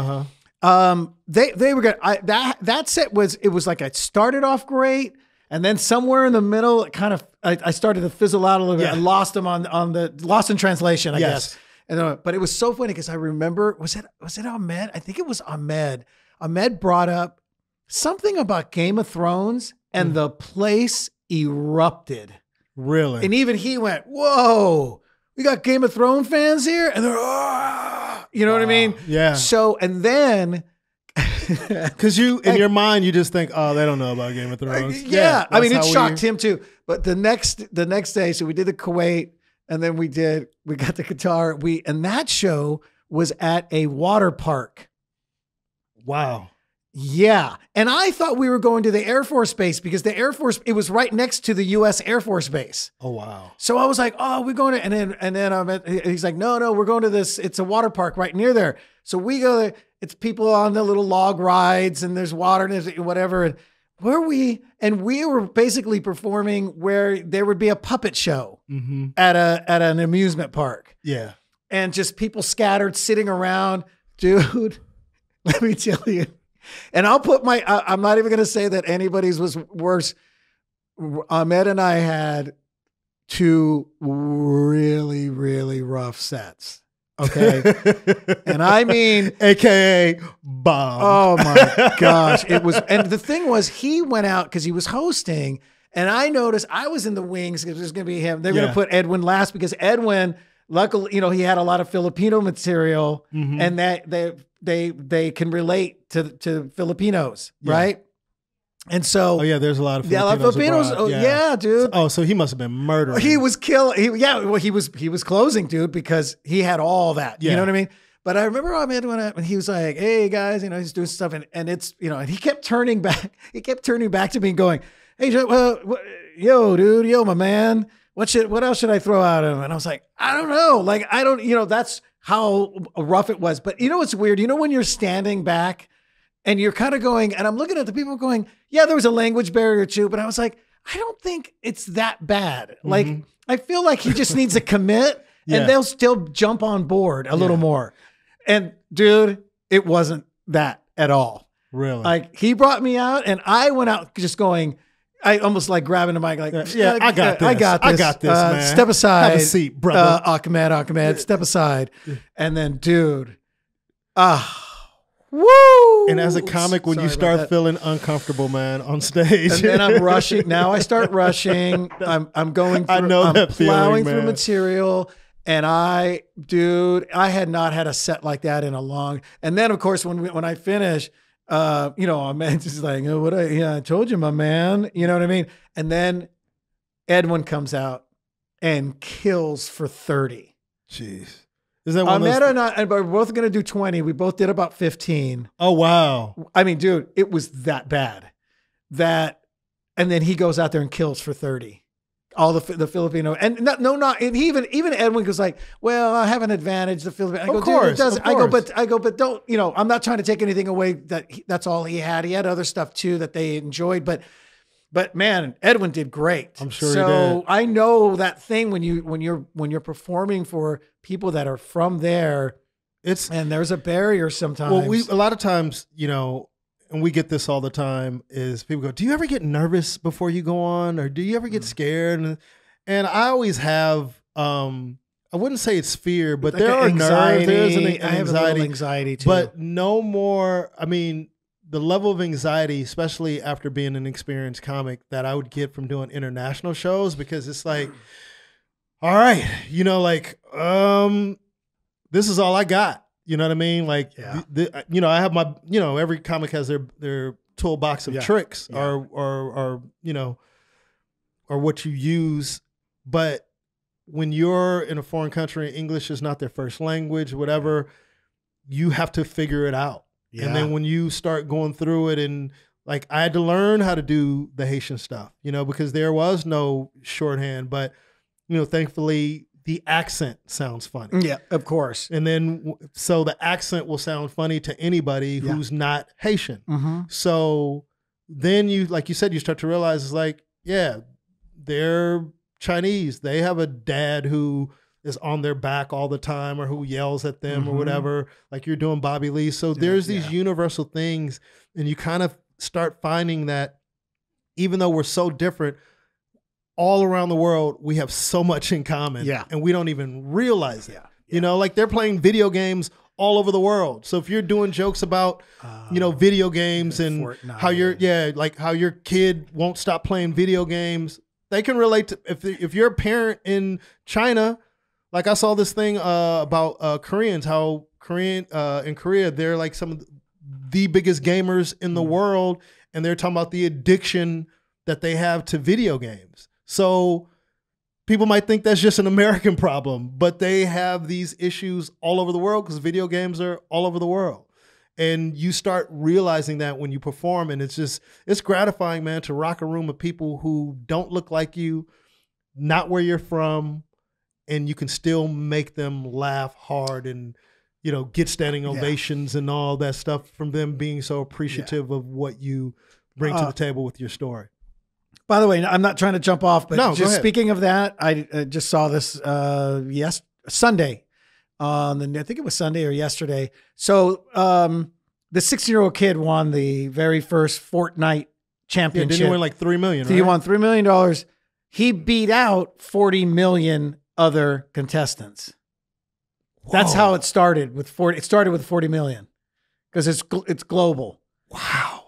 were good. That set was like, I started off great, and then somewhere in the middle, it kind of I started to fizzle out a little bit. I lost them lost in translation, I guess. But it was so funny because I remember, was it Ahmed? I think it was Ahmed. Ahmed brought up something about Game of Thrones, and the place erupted. Really? And even he went, "Whoa, we got Game of Thrones fans here," and they're, you know what I mean? Yeah. So, and then, because in your mind, you just think, oh, they don't know about Game of Thrones. Yeah. I mean, it shocked him too. But the next day, so we did the Kuwait, and then we got the Qatar. And that show was at a water park. Wow. Yeah. And I thought we were going to the Air Force Base because it was right next to the U.S. Air Force Base. Oh, wow. So I was like, oh, we're going to, and then he's like, no, we're going to this. It's a water park right near there. So we go there. It's people on the little log rides, and there's water and there's whatever. And we were basically performing where there would be a puppet show at an amusement park. Yeah. And just people scattered sitting around. Dude, let me tell you. And I'll put I'm not even going to say that anybody's was worse. Ahmed and I had two really, really rough sets. Okay. And I mean, AKA bomb. Oh my gosh. It was, and the thing was, he went out because he was hosting, and I noticed I was in the wings because it was going to be him. They're going to put Edwin last because Edwin, luckily, he had a lot of Filipino material, and that they can relate to Filipinos, right? And so, there's a lot of Filipinos. Yeah, dude. Oh, so he must have been murdering. He was killing. He was closing, dude, because he had all that. You know what I mean? But I remember Ahmed when he was like, "Hey guys," he's doing stuff, and it's and he kept turning back. He kept turning back to me, and going, "Hey, yo, dude, yo, my man, what else should I throw out of him?" And I was like, "I don't know. Like, I don't. That's how rough it was." But what's weird? When you're standing back and you're kind of going, and I'm looking at the people going, yeah, there was a language barrier too, but I was like, I don't think it's that bad. Like, I feel like he just needs to commit, and they'll still jump on board a little more. And dude, it wasn't that at all. Really? Like, he brought me out, and I went out just going, I almost like grabbing the mic, like, I got this, man. Step aside. Have a seat, brother. Ahmed, step aside. And then, dude, woo! And as a comic, when you start feeling uncomfortable, man, on stage, and then I'm rushing. Now I start rushing. I'm going through. I know I'm that plowing feeling, through material, and I had not had a set like that in a long. And then, of course, when I finish, Ahmed just like, oh, I told you, my man. You know what I mean? And then Edwin comes out and kills for 30. Jeez. Is that one Ahmed and I, we're both going to do 20. We both did about 15. Oh, wow. I mean, dude, it was that bad. And then he goes out there and kills for 30 all the Filipino, and and even Edwin was like, well, I have an advantage. The Filipino, I go, of course, dude, it does. I go, but don't, I'm not trying to take anything away. That's all he had. He had other stuff too that they enjoyed, but man, Edwin did great. I'm sure. So he did. I know that thing when you're performing for people that are from there, and there's a barrier sometimes. Well, a lot of times, and we get this all the time, is people go, do you ever get nervous before you go on? Or do you ever get scared? And I always have, I wouldn't say it's fear, but like there are nerves. There's an anxiety. I have a little anxiety too. But no more, the level of anxiety, especially after being an experienced comic, that I would get from doing international shows, because it's like, all right, this is all I got. You know what I mean? Like, I have my, every comic has their toolbox of tricks or what you use. But when you're in a foreign country, English is not their first language, whatever, you have to figure it out. Yeah. And then when you start going through it, and like, I had to learn how to do the Haitian stuff, because there was no shorthand, but, thankfully, the accent sounds funny. Yeah, of course. And then, so the accent will sound funny to anybody who's not Haitian. Mm-hmm. So then like you said, you start to realize it's like, yeah, they're Chinese. They have a dad who is on their back all the time, or who yells at them or whatever, like you're doing Bobby Lee. So there's these universal things, and you kind of start finding that even though we're so different, all around the world, we have so much in common, and we don't even realize it. Like they're playing video games all over the world. So if you're doing jokes about, video games and Fortnite, how your kid won't stop playing video games, they can relate to, if you're a parent in China, like I saw this thing about Koreans, how in Korea, they're like some of the biggest gamers in the world, and they're talking about the addiction that they have to video games. So people might think that's just an American problem, but they have these issues all over the world because video games are all over the world. And you start realizing that when you perform, and it's gratifying, man, to rock a room of people who don't look like you, not where you're from, and you can still make them laugh hard and, get standing ovations and all that stuff from them being so appreciative of what you bring to the table with your story. By the way, I'm not trying to jump off, but just speaking of that, I just saw this Sunday. I think it was Sunday or yesterday. So the 16-year-old kid won the very first Fortnite championship. Didn't he win like $3 million? He won $3 million. He beat out 40 million other contestants. Whoa. That's how it started with 40. It started with 40 million because it's global. Wow.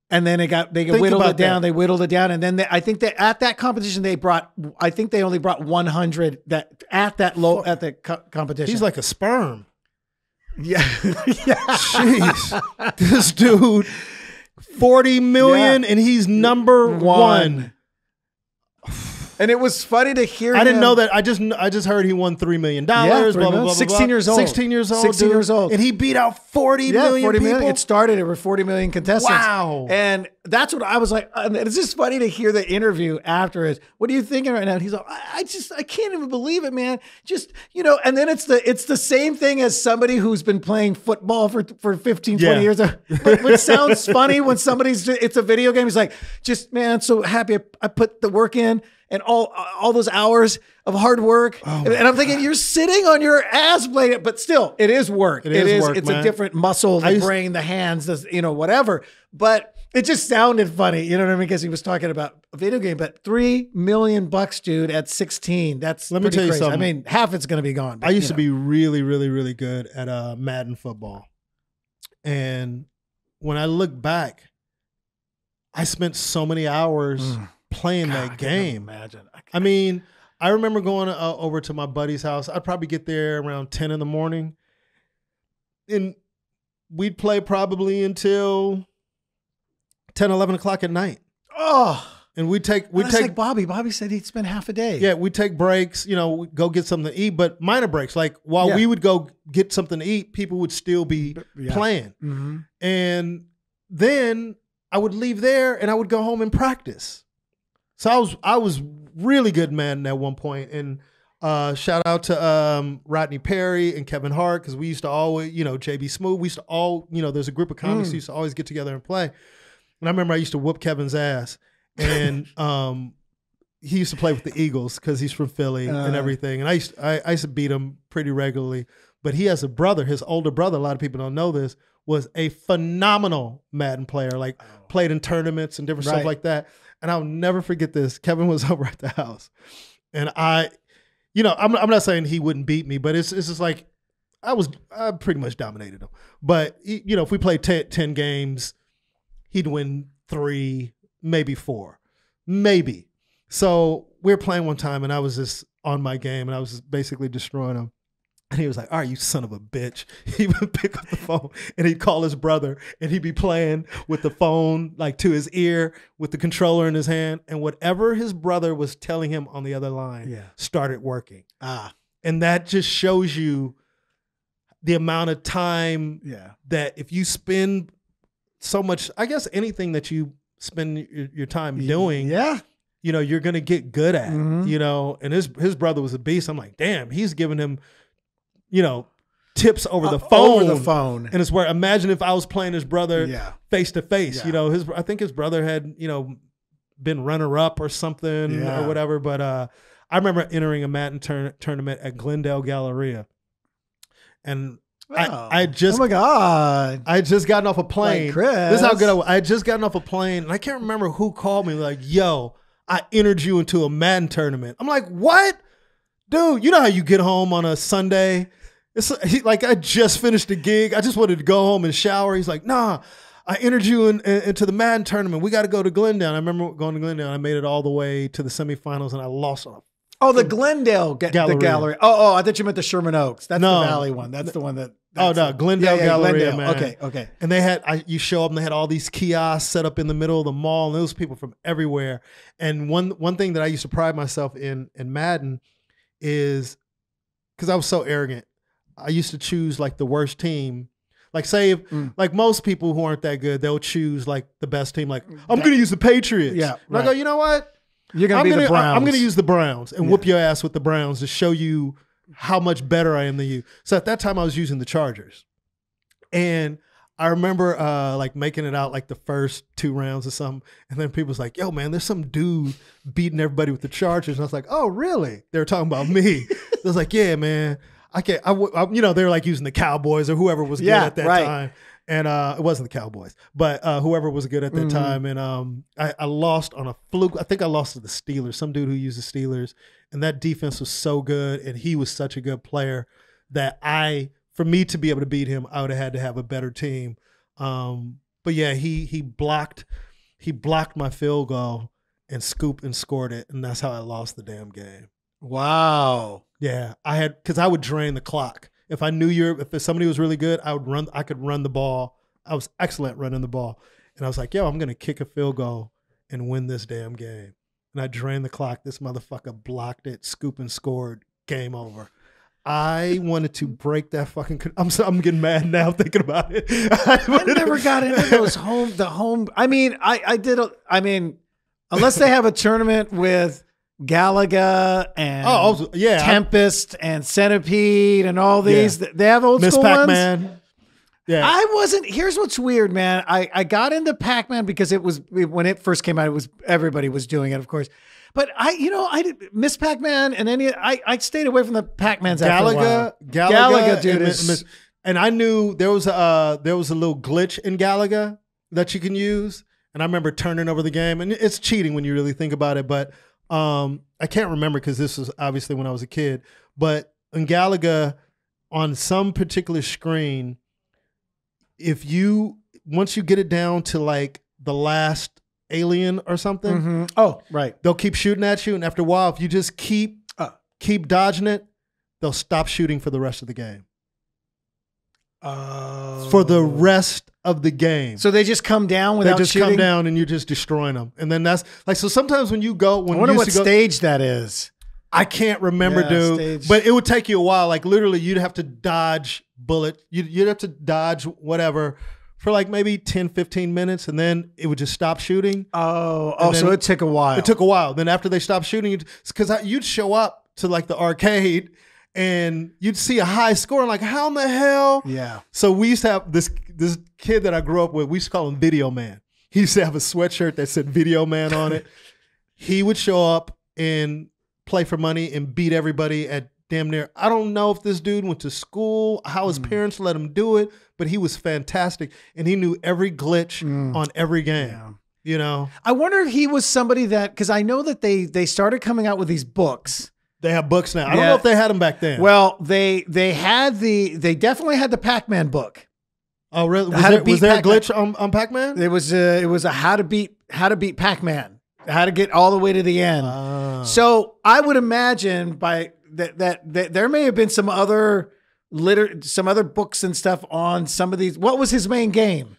And then they whittled it down. They whittled it down, and then I think that at that competition they only brought 100 at the competition. He's like a sperm. Yeah. Jeez, this dude, 40 million, and he's number one. And it was funny to hear. I didn't know that. I just heard he won $3 million. Blah, blah, blah, 16 years old. 16 years old. 16 years old. And he beat out 40 million people. It started with 40 million contestants. Wow. And that's what I was like. It's just funny to hear the interview after it. What are you thinking right now? And he's like, I can't even believe it, man. Just, and then it's the same thing as somebody who's been playing football for 15, 20 years. Which sounds funny when it's a video game. He's like, just, man, so happy I put the work in. And all those hours of hard work. Oh, and I'm thinking, you're sitting on your ass playing it, but still, it is work. It is work, it's man. A different muscle, the brain, the hands, whatever. But it just sounded funny, you know what I mean? Because he was talking about a video game, but $3 million, dude, at 16. That's Let me tell you crazy. something. I mean, half it's going to be gone. But, I used to be really, really, really good at Madden football. And when I look back, I spent so many hours playing that game. I mean, I remember going over to my buddy's house. I'd probably get there around 10 in the morning, and we'd play probably until 10, 11 o'clock at night. Oh, and we'd take like Bobby. Bobby said he'd spend half a day. Yeah, we'd take breaks, we'd go get something to eat, but minor breaks. Like while we would go get something to eat, people would still be playing. Mm-hmm. And then I would leave there and I would go home and practice. So I was really good Madden at one point. And shout out to Rodney Perry and Kevin Hart, because we used to always, JB Smoove, we used to all, there's a group of comics who used to always get together and play. And I remember I used to whoop Kevin's ass. And he used to play with the Eagles because he's from Philly and everything. And I used to beat him pretty regularly. But he has a brother, his older brother, a lot of people don't know this, was a phenomenal Madden player, like played in tournaments and different stuff like that. And I'll never forget this. Kevin was over at the house. And I'm not saying he wouldn't beat me, but it's just like I pretty much dominated him. But, if we played 10 games, he'd win 3, maybe 4, maybe. So we were playing one time and I was just on my game and I was just basically destroying him. And he was like, all right, you son of a bitch. He would pick up the phone and he'd call his brother and he'd be playing with the phone like to his ear with the controller in his hand. And whatever his brother was telling him on the other line started working. And that just shows you the amount of time that if you spend so much, I guess anything that you spend your time doing, you're going to get good at, and his brother was a beast. I'm like, damn, he's giving him, tips over the phone. And it's where, imagine if I was playing his brother face to face, I think his brother had, been runner up or something or whatever. But I remember entering a Madden tournament at Glendale Galleria. And I just, oh my God, I had just gotten off a plane. Like Chris. This is how good I had just gotten off a plane. And I can't remember who called me like, yo, I entered you into a Madden tournament. I'm like, what? Dude, you know how you get home on a Sunday? It's like, I just finished a gig. I just wanted to go home and shower. He's like, nah, I entered you into the Madden tournament. We got to go to Glendale. I remember going to Glendale. I made it all the way to the semifinals and I lost on the Glendale Gallery. The gallery. Oh, I thought you meant the Sherman Oaks. That's the Valley one. That's the one that. Glendale Galleria, Glendale. man. Okay. And they had, you show up and they had all these kiosks set up in the middle of the mall, and there was people from everywhere. And one thing that I used to pride myself in Madden is, because I was so arrogant, I used to choose like the worst team. Like say, like most people who aren't that good, they'll choose like the best team. Like, I'm going to use the Patriots. Yeah. And I go, you know what? You're going to be the Browns. I'm going to use the Browns and whoop your ass with the Browns to show you how much better I am than you. So at that time I was using the Chargers. And I remember like making it out like the first 2 rounds or something. And then people was like, yo, man, there's some dude beating everybody with the Chargers. And I was like, oh, really? They were talking about me. I was like, yeah, man. I can't, they were like using the Cowboys or whoever was good at that time. And it wasn't the Cowboys, but whoever was good at that time. And I lost on a fluke. I think I lost to the Steelers, some dude who used the Steelers. And that defense was so good, and he was such a good player that for me to be able to beat him, I would have had to have a better team. But yeah, he blocked my field goal and scooped and scored it, and that's how I lost the damn game. Wow. Yeah, because I would drain the clock. If I knew if somebody was really good, I could run the ball. I was excellent running the ball. And I was like, yo, I'm going to kick a field goal and win this damn game. And I drained the clock. This motherfucker blocked it, scoop and scored. Game over. I wanted to break that fucking. I'm getting mad now thinking about it. I never got into those home. I mean, I did. I mean, unless they have a tournament with Galaga and Tempest and Centipede and all these, they have old school Pac-Man. Ones. Yeah, I wasn't. Here's what's weird, man. I got into Pac-Man because it was when it first came out. It was everybody was doing it, of course. But I did Miss Pac-Man and I stayed away from the Pac-Mans after a while. Galaga, dude. And I knew there was a little glitch in Galaga that you can use. And I remember turning over the game, and it's cheating when you really think about it. But I can't remember because this was obviously when I was a kid. But in Galaga, on some particular screen, once you get it down to like the last alien or something, oh right, they'll keep shooting at you, and after a while, if you just keep dodging it, they'll stop shooting for the rest of the game. For the rest of the game, so they just come down without shooting? Come down, and you're just destroying them. And then that's like, so sometimes when you go, I wonder what stage that is. I can't remember, dude. But it would take you a while. Like literally, you'd have to dodge bullets. You'd have to dodge whatever for like maybe 10, 15 minutes, and then it would just stop shooting. So it took a while. It took a while. Then after they stopped shooting, because you'd show up to like the arcade and you'd see a high score and like, how in the hell? Yeah. So we used to have this kid that I grew up with, we used to call him Video Man. He used to have a sweatshirt that said Video Man on it. He would show up and play for money and beat everybody at damn near. I don't know if this dude went to school, how his parents let him do it, but he was fantastic. And he knew every glitch on every game. Yeah. You know? I wonder if he was somebody that, because I know that they started coming out with these books. They have books now. I don't know if they had them back then. Well, they definitely had the Pac-Man book. Oh, really? Was there a glitch on Pac-Man? It was a how to beat Pac-Man, how to get all the way to the end. So I would imagine by that there may have been some other books and stuff on some of these. What was his main game?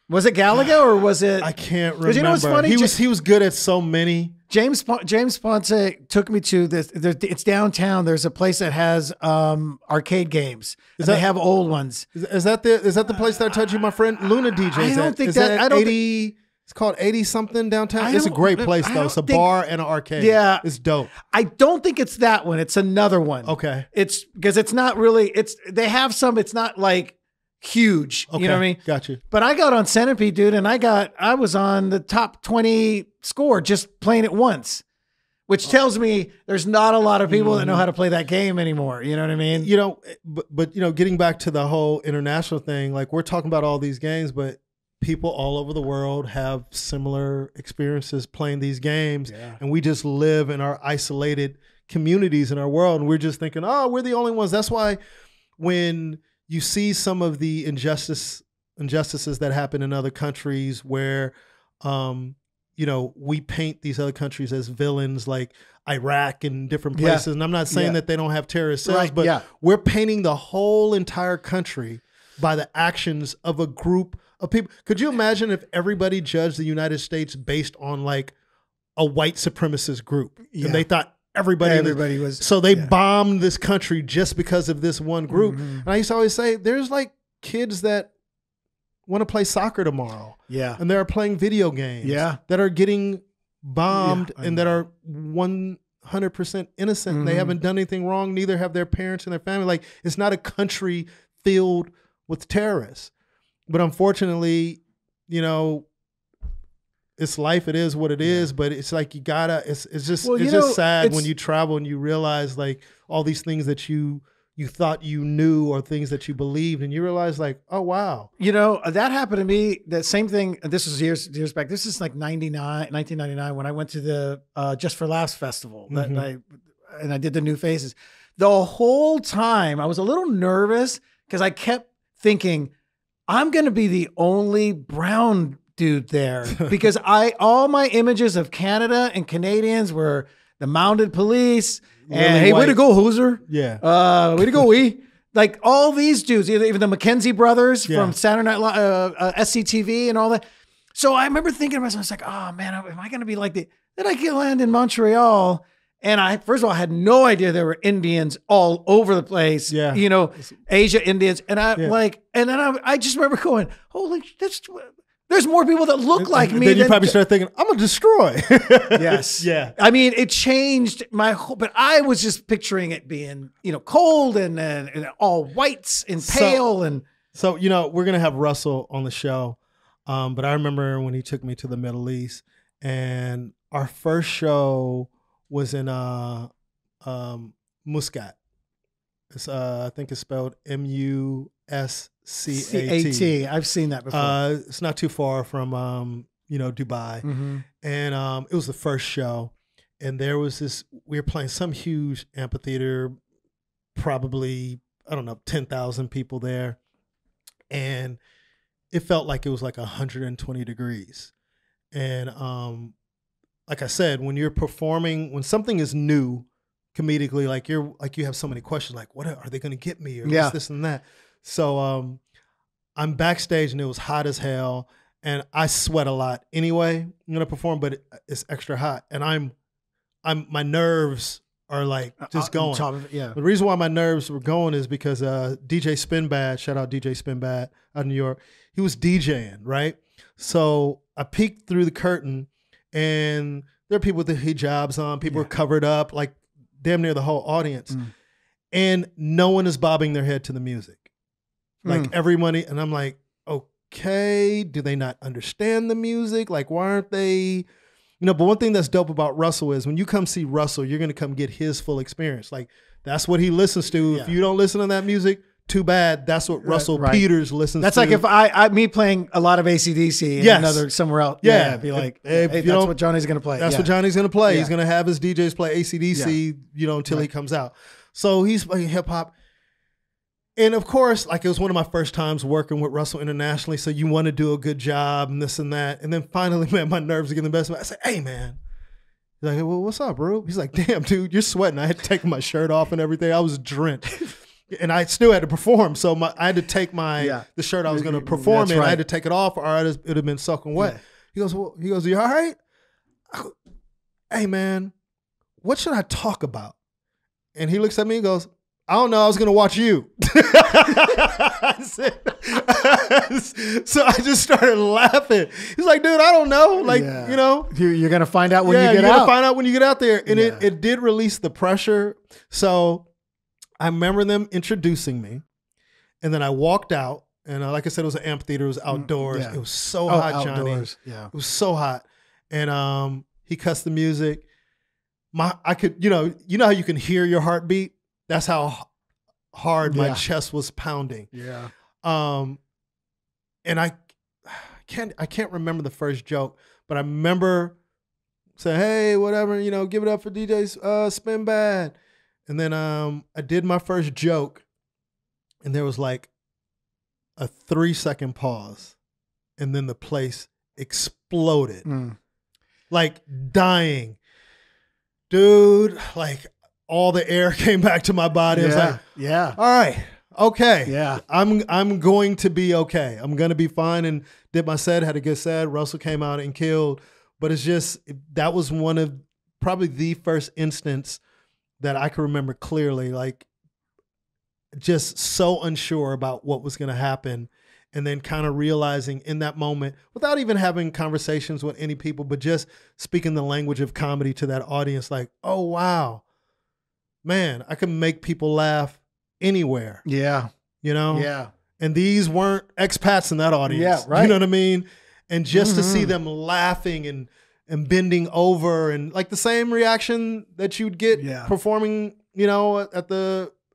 Was it Galaga or was it? I can't remember. You know what's funny? He was good at so many. James Ponce took me to this. It's downtown. There's a place that has arcade games. They have old ones. Is that the place that I told you my friend Luna DJs? I don't think that. I don't 80. It's called 80 something downtown. It's a great place though. It's a bar and an arcade. Yeah, it's dope. I don't think it's that one. It's another one. Okay. It's because it's not really. They have some. It's not like huge. Okay. You know what I mean? Got you. But I got on Centipede, dude, and I was on the top 20 score just playing it once, which tells me there's not a lot of people that know how to play that game anymore. You know what I mean? You know, but you know, getting back to the whole international thing, like we're talking about all these games, but people all over the world have similar experiences playing these games, and we just live in our isolated communities in our world, and we're just thinking, oh, we're the only ones. That's why when you see some of the injustices that happen in other countries where, you know, we paint these other countries as villains like Iraq and different places. And I'm not saying that they don't have terrorist cells, but we're painting the whole entire country by the actions of a group of people. Could you imagine if everybody judged the United States based on like a white supremacist group and they thought everybody was, so they bombed this country just because of this one group. And I used to always say, there's like kids that want to play soccer tomorrow. And they're playing video games that are getting bombed and that are 100% innocent. They haven't done anything wrong. Neither have their parents and their family. Like, it's not a country filled with terrorists. But unfortunately, you know, it's life. It is what it is, but it's like you gotta. It's just sad when you travel and you realize like all these things that you thought you knew or things that you believed, and you realize like, oh wow. You know, that happened to me. That same thing. This was years back. This is like 1999 when I went to the Just for Laughs festival. And I did the New Faces. The whole time I was a little nervous because I kept thinking I'm going to be the only brown dude there because all my images of Canada and Canadians were the mounted police and really hey, way to go, Hoser. Way to go, we. Like all these dudes, even the McKenzie brothers from Saturday Night SCTV and all that. So I remember thinking to myself, I was like, oh man, am I going to be like then I get land in Montreal. And first of all, I had no idea there were Indians all over the place. You know, Asia Indians. And and then I just remember going, holy, there's more people that look like me. Then you probably start thinking, I'm going to destroy. I mean, it changed my whole, but I was just picturing it being, you know, cold and all whites and pale. So, you know, we're going to have Russell on the show. But I remember when he took me to the Middle East and our first show was in Muscat. It's I think it's spelled MUSCAT. I've seen that before. It's not too far from you know, Dubai. And it was the first show. And there was this, we were playing some huge amphitheater, probably, I don't know, 10,000 people there. And it felt like it was like 120 degrees. And like I said, when you're performing, when something is new comedically, like you have so many questions, like what are they going to get me, or this and that. So I'm backstage and it was hot as hell, and I sweat a lot anyway. I'm going to perform, but it's extra hot, and my nerves are like just going. Yeah. The reason why my nerves were going is because DJ Spinbad, shout out DJ Spinbad out of New York, he was DJing, right? So I peeked through the curtain, and there are people with the hijabs on, people are covered up, like damn near the whole audience. And no one is bobbing their head to the music. Like everybody, and I'm like, okay, do they not understand the music? Like, why aren't they... But one thing that's dope about Russell is when you come see Russell, you're going to come get his full experience. Like, that's what he listens to. Yeah. If you don't listen to that music, too bad. That's what Russell Peters listens to. That's like if me playing a lot of AC/DC and another somewhere else. Yeah. I'd be like, hey, that's what Johnny's going to play. That's what Johnny's going to play. Yeah. He's going to have his DJs play AC/DC, until he comes out. So he's playing hip hop. And of course, like it was one of my first times working with Russell internationally. So you want to do a good job and this and that. And then finally, man, my nerves are getting the best of me. I said, hey, man. He's like, well, what's up, bro? He's like, damn, dude, you're sweating. I had to take my shirt off and everything. I was drenched. And I still had to perform. So I had to take the shirt I was going to perform in. I had to take it off or it would have been soaking wet. Yeah. He goes, you all right? Go, hey, man, what should I talk about? And he looks at me and goes, I don't know. I was going to watch you. So I just started laughing. He's like, dude, I don't know. Like, You're going to find out when you get out. You're going to find out when you get out there. And it did release the pressure. So I remember them introducing me. And then I walked out. And like I said, it was an amphitheater. It was outdoors. It was so hot, outdoors. Johnny. Yeah. It was so hot. And he cussed the music. I could, you know how you can hear your heartbeat? That's how hard my chest was pounding. Yeah. And I can't remember the first joke, but I remember saying, hey, whatever, give it up for DJ's Spinbad. And then I did my first joke, and there was like a 3-second pause, and then the place exploded. Like dying. Dude, like all the air came back to my body. I was like, all right, okay. Yeah. I'm going to be okay. I'm going to be fine. And did my set, had a good set. Russell came out and killed. But it's just, that was one of probably the first instance that I can remember clearly, like just so unsure about what was going to happen. And then kind of realizing in that moment, without even having conversations with any people, but just speaking the language of comedy to that audience, like, oh, wow. Man, I can make people laugh anywhere. Yeah. Yeah. And these weren't expats in that audience. Yeah, right. You know what I mean? And just to see them laughing and bending over and like the same reaction that you'd get performing, at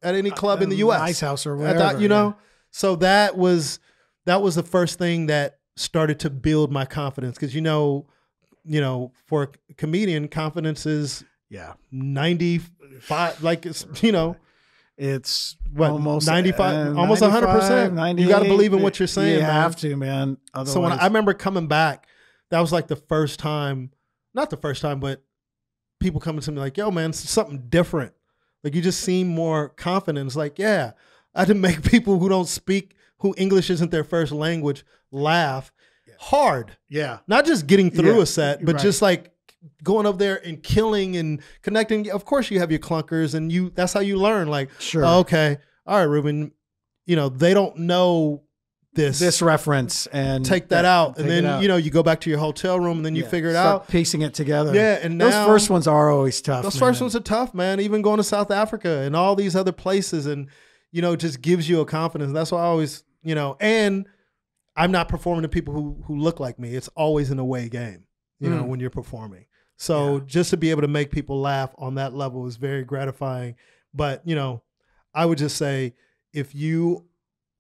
any club in the US. Ice House or whatever. So that was the first thing that started to build my confidence. Cause for a comedian, confidence is 95, like it's what, almost 95, almost 100%. You got to believe in what you're saying. You have to, man. Otherwise. So when I remember coming back, that was like the first time, not the first time, but people coming to me like, yo, man, it's something different. Like you just seem more confident. It's like, I had to make people who English isn't their first language laugh hard. Yeah. Not just getting through a set, but just like going up there and killing and connecting. Of course you have your clunkers and that's how you learn. Like, sure. Oh, okay. All right, Ruben, they don't know this reference and take that out. And then, you go back to your hotel room and then you figure it out. Piecing it together. Yeah. And now, those first ones are always tough. Those first ones are tough, man. Even going to South Africa and all these other places and, just gives you a confidence. That's why I always, and I'm not performing to people who look like me. It's always an away game, when you're performing. So just to be able to make people laugh on that level is very gratifying. But, I would just say if you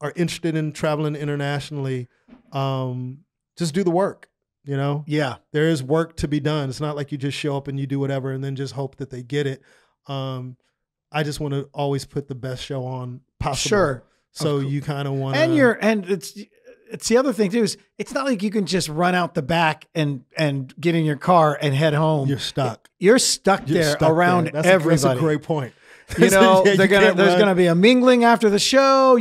are interested in traveling internationally, just do the work, Yeah. There is work to be done. It's not like you just show up and you do whatever and then just hope that they get it. I just want to always put the best show on possible. Sure. So you kind of want to. And it's the other thing too, is it's not like you can just run out the back and get in your car and head home. You're stuck. You're stuck around everybody. That's a great point. There's gonna be a mingling after the show.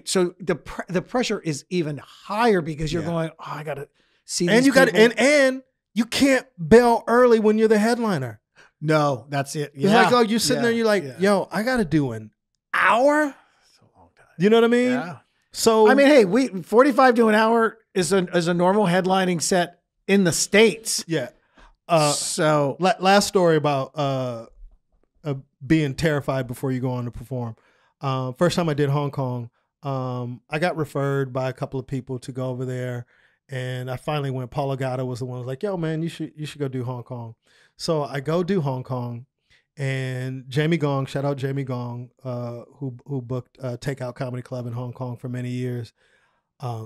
So the pressure is even higher because you're going, oh, I gotta see. And you got and you can't bail early when you're the headliner. No, that's it. Yeah. It's like, oh, you're sitting there and you're like, yo, I got to do an hour. That's a long time. You know what I mean? Yeah. So, I mean, hey, 45 to an hour is a normal headlining set in the States. Yeah. So last story about being terrified before you go on to perform. First time I did Hong Kong, I got referred by a couple of people to go over there, and I finally went. Paul Agata was the one who was like, yo, man, you should go do Hong Kong. So I go do Hong Kong, and Jamie Gong, shout out Jamie Gong, who booked Takeout Comedy Club in Hong Kong for many years.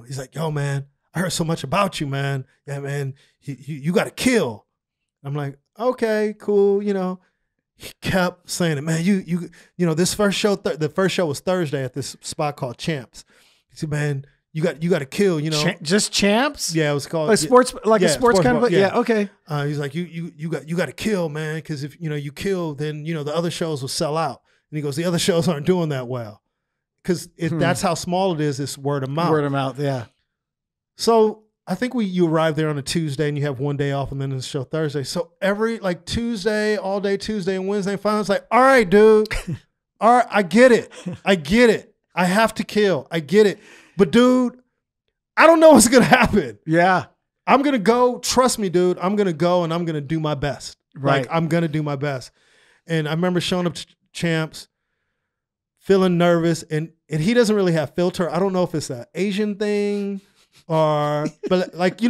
He's like, yo, man, I heard so much about you, man. Yeah, man, you got to kill. I'm like, okay, cool. You know, he kept saying it, man. You know, this first show, the first show was Thursday at this spot called Champs. He said, man, you got to kill. You know, just Champs. Yeah, it was called like sports, like a sports kind of. Yeah, okay. He's like, you got to kill, man, because if you kill, then the other shows will sell out. And he goes, the other shows aren't doing that well, because that's how small it is. It's word of mouth. Word of mouth, yeah. So I think you arrive there on a Tuesday and you have one day off, and then the show Thursday. So every Tuesday, all day Tuesday and Wednesday, finally it's like, all right, dude, all right, I get it. I have to kill. I get it. But dude, I don't know what's gonna happen. Yeah. I'm gonna go. Trust me, dude. I'm gonna go and I'm gonna do my best. Right. Like, I'm gonna do my best. And I remember showing up to Champs, feeling nervous, and he doesn't really have filter. I don't know if it's an Asian thing but like,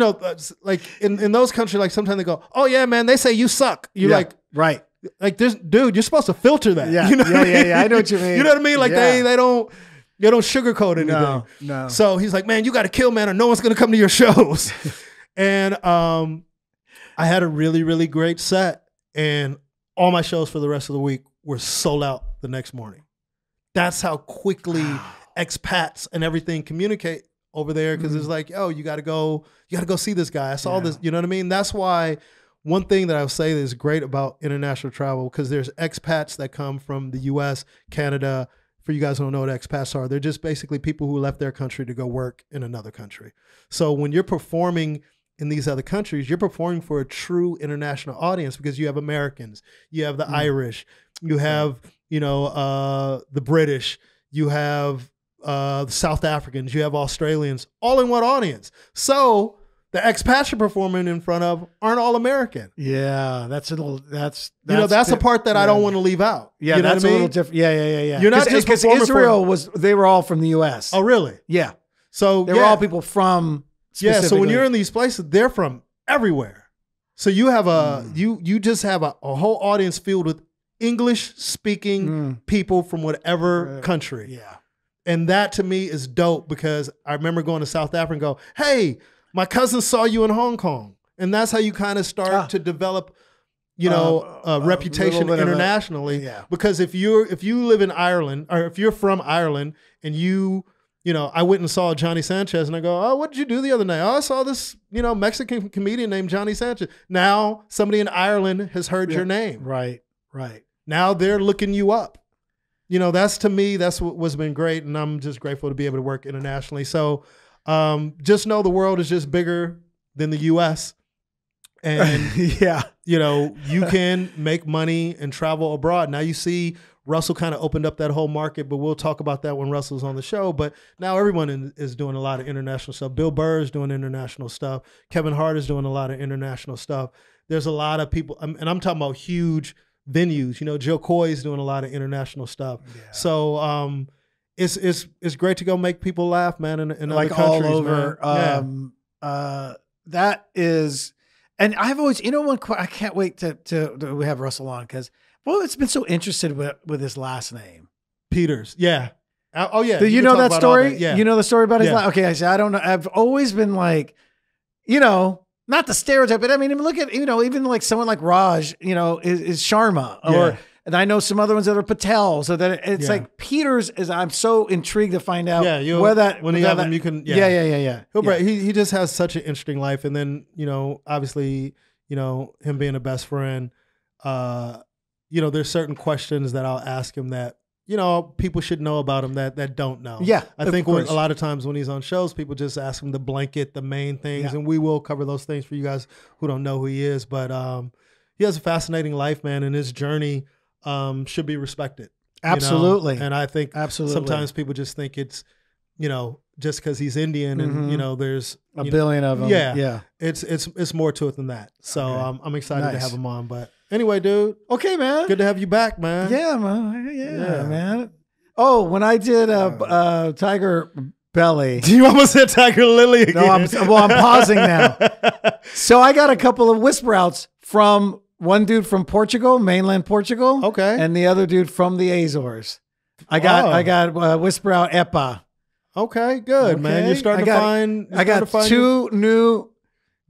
like in those countries, like sometimes they go, oh yeah, man, they say you suck. You're like, right. Like this, dude, you're supposed to filter that. Yeah. You know I know what you mean. You know what I mean? Like they don't sugarcoat anything. No. So he's like, man, you got to kill, man, or no one's going to come to your shows. And I had a really, really great set, and all my shows for the rest of the week were sold out the next morning. That's how quickly expats and everything communicate over there, because it's like, oh, you got to go see this guy. I saw this. You know what I mean? That's why one thing that I would say that is great about international travel, because there's expats that come from the U.S., Canada. For you guys who don't know what expats are, they're just basically people who left their country to go work in another country. So when you're performing in these other countries, you're performing for a true international audience, because you have Americans, you have the Irish, you have, the British, you have the South Africans, you have Australians, all in one audience. So the expats you're performing in front of aren't all American. Yeah, that's a part that I don't want to leave out. Yeah, you know that's what I mean? A little different. Yeah. You're not just because performing Israel they were all from the U.S. Oh, really? Yeah. So they were all people from. Yeah. So when you're in these places, they're from everywhere. So you have you just have a whole audience filled with English speaking people from whatever country. Yeah. And that to me is dope, because I remember going to South Africa and go, hey, my cousin saw you in Hong Kong. And that's how you kind of start to develop, a reputation internationally. Because if you live in Ireland, or if you're from Ireland and I went and saw Johnny Sanchez and I go, oh, what did you do the other night? Oh, I saw this, Mexican comedian named Johnny Sanchez. Now somebody in Ireland has heard your name. Right. Now they're looking you up. That's, to me, that's what's been great. And I'm just grateful to be able to work internationally. So just know the world is just bigger than the U.S. And, you can make money and travel abroad. Now you see Russell kind of opened up that whole market, but we'll talk about that when Russell's on the show. But now everyone is doing a lot of international stuff. Bill Burr is doing international stuff. Kevin Hart is doing a lot of international stuff. There's a lot of people, and I'm talking about huge venues. Joe Coy is doing a lot of international stuff. Yeah. So it's great to go make people laugh, man, in like other countries, all over. That is, and I've always, I can't wait to we have Russell on, because it's been so interested with his last name, Peters. Yeah. Oh yeah. Do you know that story? Yeah. You know the story about his last? Okay, I don't know. I've always been like, not the stereotype, but I mean, look at, even like someone like Raj, is Sharma, and I know some other ones that are Patel. So that it's like Peters I'm so intrigued to find out where that, when you have him, you can, yeah. He just has such an interesting life. And then, obviously, him being a best friend, there's certain questions that I'll ask him that, people should know about him that don't know. Yeah. I think a lot of times when he's on shows, people just ask him the main things, and we will cover those things for you guys who don't know who he is. But he has a fascinating life, man, and his journey should be respected. Absolutely. And I think sometimes people just think it's, just because he's Indian and, there's a billion of them. Yeah. It's more to it than that. So I'm excited to have him on. But anyway, dude. Okay, man. Good to have you back, man. Yeah, man. Yeah, man. Oh, when I did Tiger Belly. You almost said Tiger Lily again. No, I'm pausing now. So I got a couple of whisper outs from one dude from Portugal, mainland Portugal. Okay. And the other dude from the Azores. I got whisper out Epa. Okay, good, man. You're starting to find. I got two new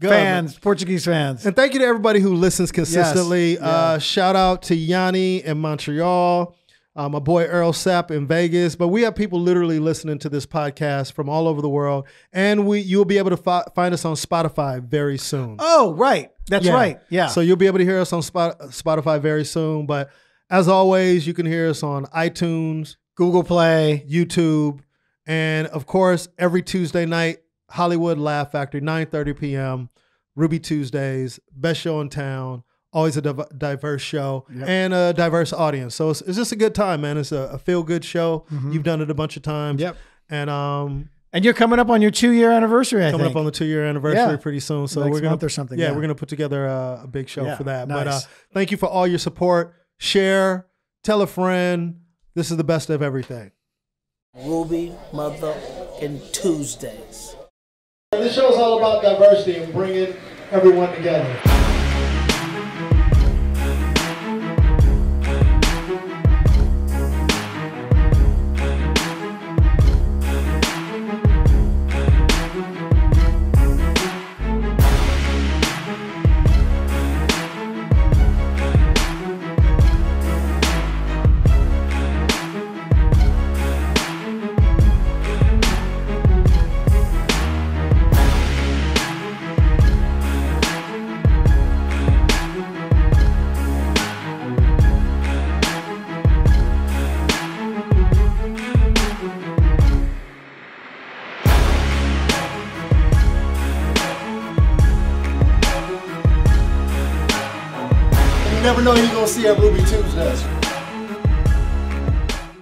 fans, Portuguese fans. And thank you to everybody who listens consistently. Yes. Shout out to Yanni in Montreal, my boy Earl Sapp in Vegas. But we have people literally listening to this podcast from all over the world, and you'll be able to find us on Spotify very soon. Oh, right, that's right. Yeah. So you'll be able to hear us on Spotify very soon. But as always, you can hear us on iTunes, Google Play, YouTube. And of course, every Tuesday night, Hollywood Laugh Factory, 9:30 p.m., Ruby Tuesdays, best show in town, always a diverse show and a diverse audience. So it's just a good time, man. It's a feel-good show. You've done it a bunch of times. Yep. And you're coming up on your 2-year anniversary, I think. Coming up on the 2-year anniversary pretty soon. So next we're going month or something. Yeah, we're going to put together a big show for that. Nice. But thank you for all your support. Share, tell a friend. This is the best of everything. Ruby motherfucking Tuesdays. This show is all about diversity and bringing everyone together. You never know who you're going to see at Ruby Tuesdays.